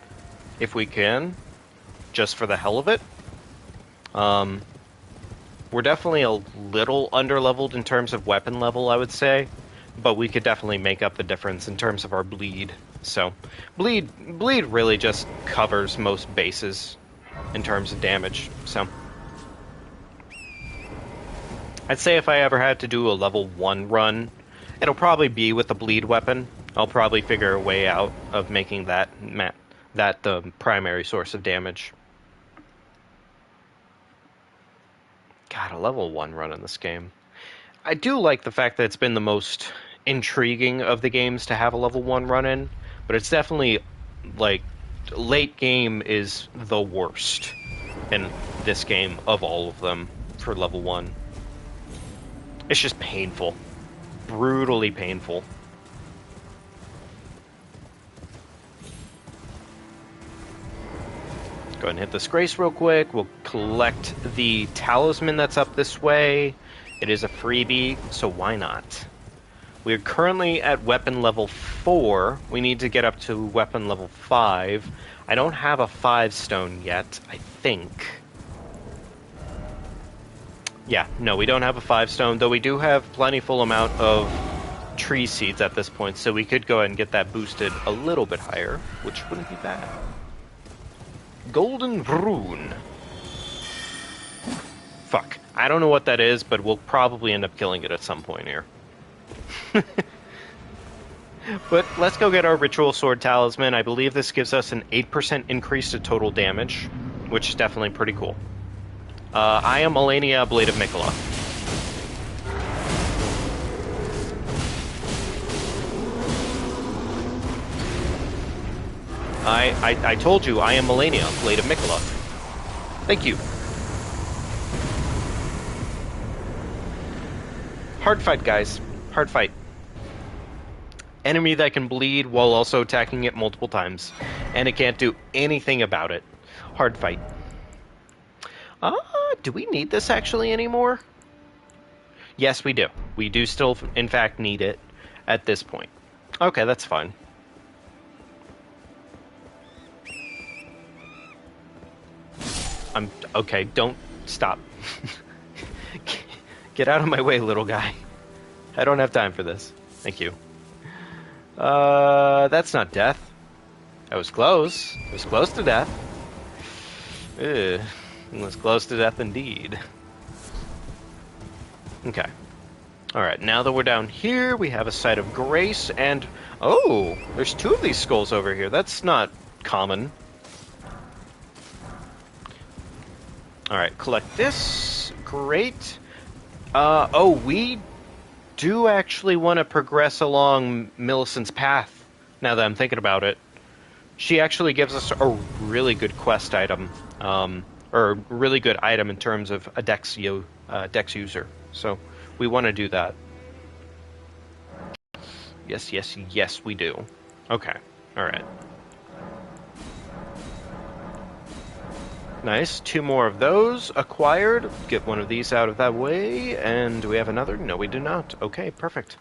if we can, just for the hell of it. We're definitely a little under-leveled in terms of weapon level, I would say, but we could definitely make up the difference in terms of our bleed. So, bleed really just covers most bases in terms of damage, so... I'd say if I ever had to do a level 1 run, it'll probably be with the bleed weapon. I'll probably figure a way out of making that the primary source of damage. God, a level 1 run in this game. I do like the fact that it's been the most intriguing of the games to have a level 1 run in, but it's definitely, like, late game is the worst in this game of all of them for level 1. It's just painful. Brutally painful. Go ahead and hit this grace real quick. We'll collect the talisman that's up this way. It is a freebie, so why not? We're currently at weapon level 4. We need to get up to weapon level 5. I don't have a 5 stone yet, I think. Yeah, no, we don't have a 5 stone, though we do have plentiful amount of tree seeds at this point, so we could go ahead and get that boosted a little bit higher, which wouldn't be bad. Golden Rune. Fuck. I don't know what that is, but we'll probably end up killing it at some point here. But let's go get our Ritual Sword Talisman. I believe this gives us an 8% increase to total damage, which is definitely pretty cool. I am Malenia, Blade of Mikola. I told you, I am Malenia, Blade of Mikola. Thank you. Hard fight, guys. Hard fight. Enemy that can bleed while also attacking it multiple times. And it can't do anything about it. Hard fight. Do we need this actually anymore? Yes, we do. We do still, in fact, need it at this point. Okay, that's fine. Okay, don't stop. Get out of my way, little guy. I don't have time for this. Thank you. That's not death. I was close. I was close to death. Ugh. I was close to death indeed. Okay. Alright, now that we're down here, we have a site of grace, and... Oh! There's 2 of these skulls over here. That's not common. Alright, collect this. Great. Oh, we do actually want to progress along Millicent's path, now that I'm thinking about it. She actually gives us a really good quest item, or a really good item in terms of a Dex user. So, we want to do that. Yes, yes, yes, we do. Okay, alright. Nice. 2 more of those acquired. Get one of these out of that way. And do we have another? No, we do not. Okay, perfect.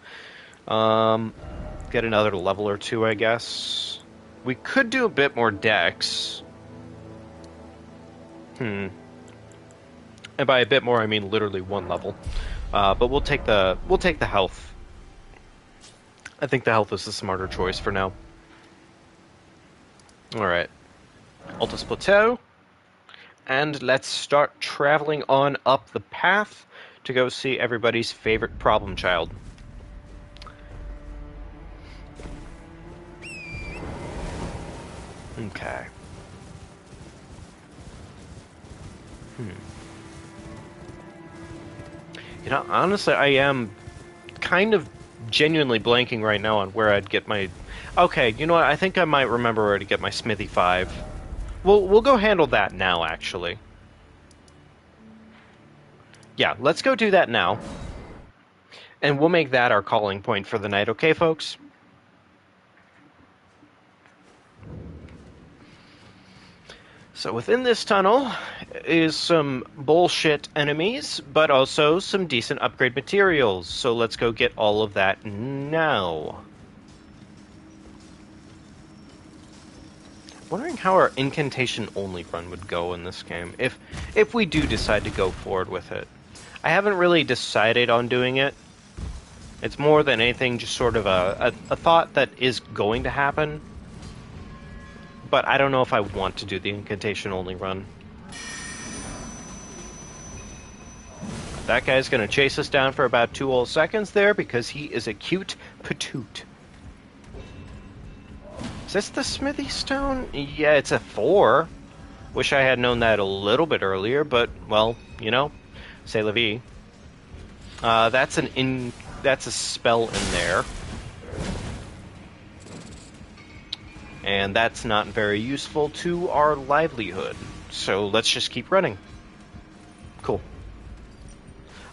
Get another level or 2, I guess. We could do a bit more dex. And by a bit more, I mean literally 1 level. But we'll take the health. I think the health is the smarter choice for now. Alright. Altus Plateau. And let's start traveling on up the path to go see everybody's favorite problem child. Okay. You know, honestly, I am kind of genuinely blanking right now on where I'd get my... Okay, you know what? I think I might remember where to get my Smithy 5. We'll go handle that now, actually. Yeah, let's go do that now. And we'll make that our calling point for the night, okay, folks? So within this tunnel is some bullshit enemies, but also some decent upgrade materials. So let's go get all of that now. Wondering how our incantation only run would go in this game, if we do decide to go forward with it. I haven't really decided on doing it. It's more than anything just sort of a thought that is going to happen. But I don't know if I want to do the incantation only run. That guy's going to chase us down for about 2 whole seconds there because he is a cute patoot. Is this the smithy stone? Yeah, it's a 4. Wish I had known that a little bit earlier, but, well, you know, c'est la vie. That's a spell in there. And that's not very useful to our livelihood. So let's just keep running. Cool.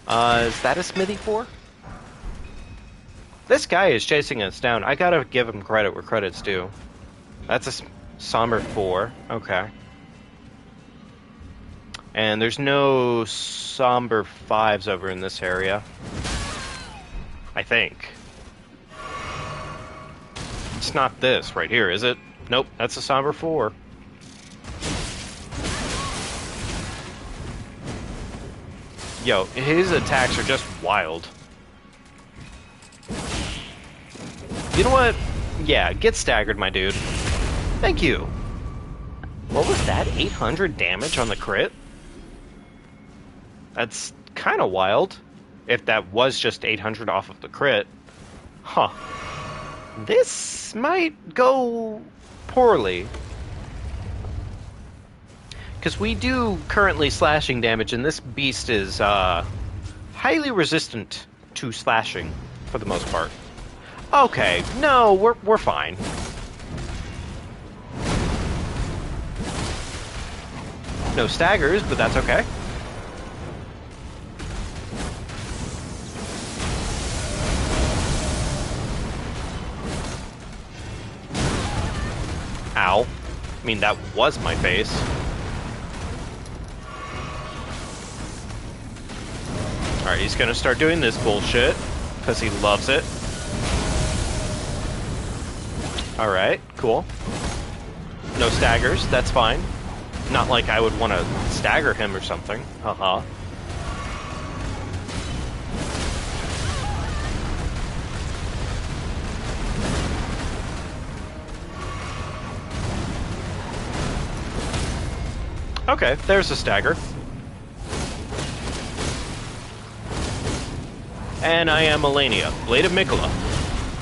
Is that a smithy 4? This guy is chasing us down. I gotta give him credit where credit's due. That's a somber 4. Okay. And there's no somber 5s over in this area. I think. It's not this right here, is it? Nope, that's a somber 4. Yo, his attacks are just wild. You know what? Yeah, get staggered, my dude. Thank you. What was that? 800 damage on the crit? That's kind of wild. If that was just 800 off of the crit. Huh. This might go poorly. Because we do currently slashing damage, and this beast is highly resistant to slashing, for the most part. Okay, no, we're fine. No staggers, but that's okay. Ow. I mean, that was my face. Alright, he's gonna start doing this bullshit, because he loves it. Alright, cool. No staggers, that's fine. Not like I would want to stagger him or something. Haha. Okay, there's a stagger. And I am Malenia, Blade of Mikola.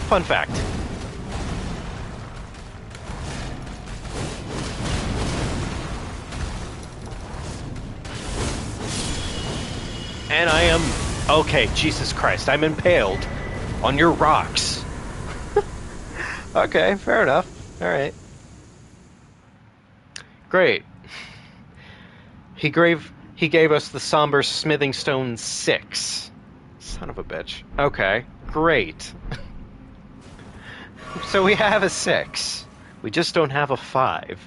Fun fact. And I am... Okay, Jesus Christ, I'm impaled on your rocks. Okay, fair enough. Alright. Great. He gave us the Somber Smithing Stone 6. Son of a bitch. Okay, great. So we have a 6. We just don't have a 5.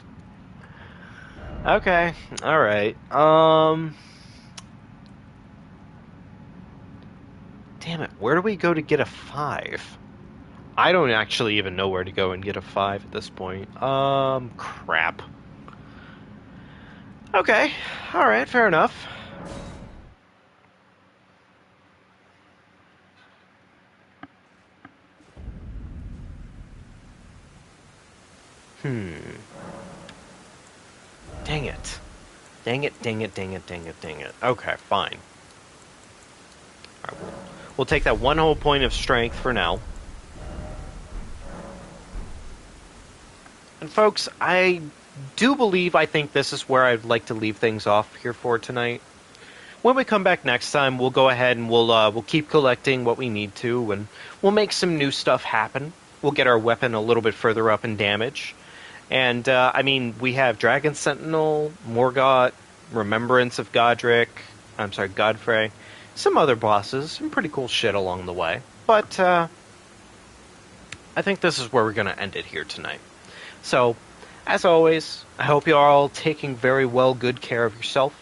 Okay, alright. Damn it, where do we go to get a 5? I don't actually even know where to go and get a 5 at this point. Crap. Okay, alright, fair enough. Dang it. Dang it, dang it, dang it, dang it, dang it. Okay, fine. Alright, we'll take that 1 whole point of strength for now. And folks, I think this is where I'd like to leave things off here for tonight. When we come back next time, we'll go ahead and we'll keep collecting what we need to, and we'll make some new stuff happen. We'll get our weapon a little bit further up in damage. And, I mean, we have Dragon Sentinel, Morgott, Remembrance of Godric, Godfrey. some other bosses, some pretty cool shit along the way. But I think this is where we're going to end it here tonight. So, as always, I hope you're all taking very good care of yourself.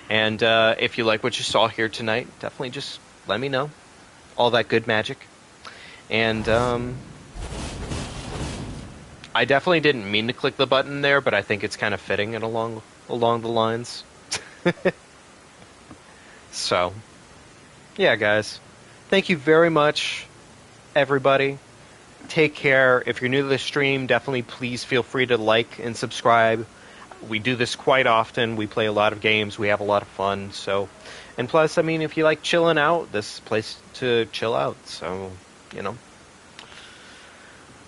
And if you like what you saw here tonight, definitely just let me know. All that good magic. And I definitely didn't mean to click the button there, but I think it's kind of fitting it along the lines. So, yeah, guys. Thank you very much, everybody. Take care. If you're new to the stream, definitely please feel free to like and subscribe. We do this quite often. We play a lot of games. We have a lot of fun. So, and plus, I mean, if you like chilling out, this is a place to chill out. So, you know.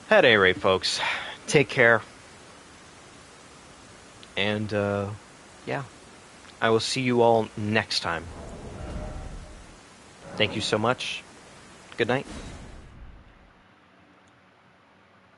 At any rate, folks, take care. And, yeah. I will see you all next time. Thank you so much. Good night.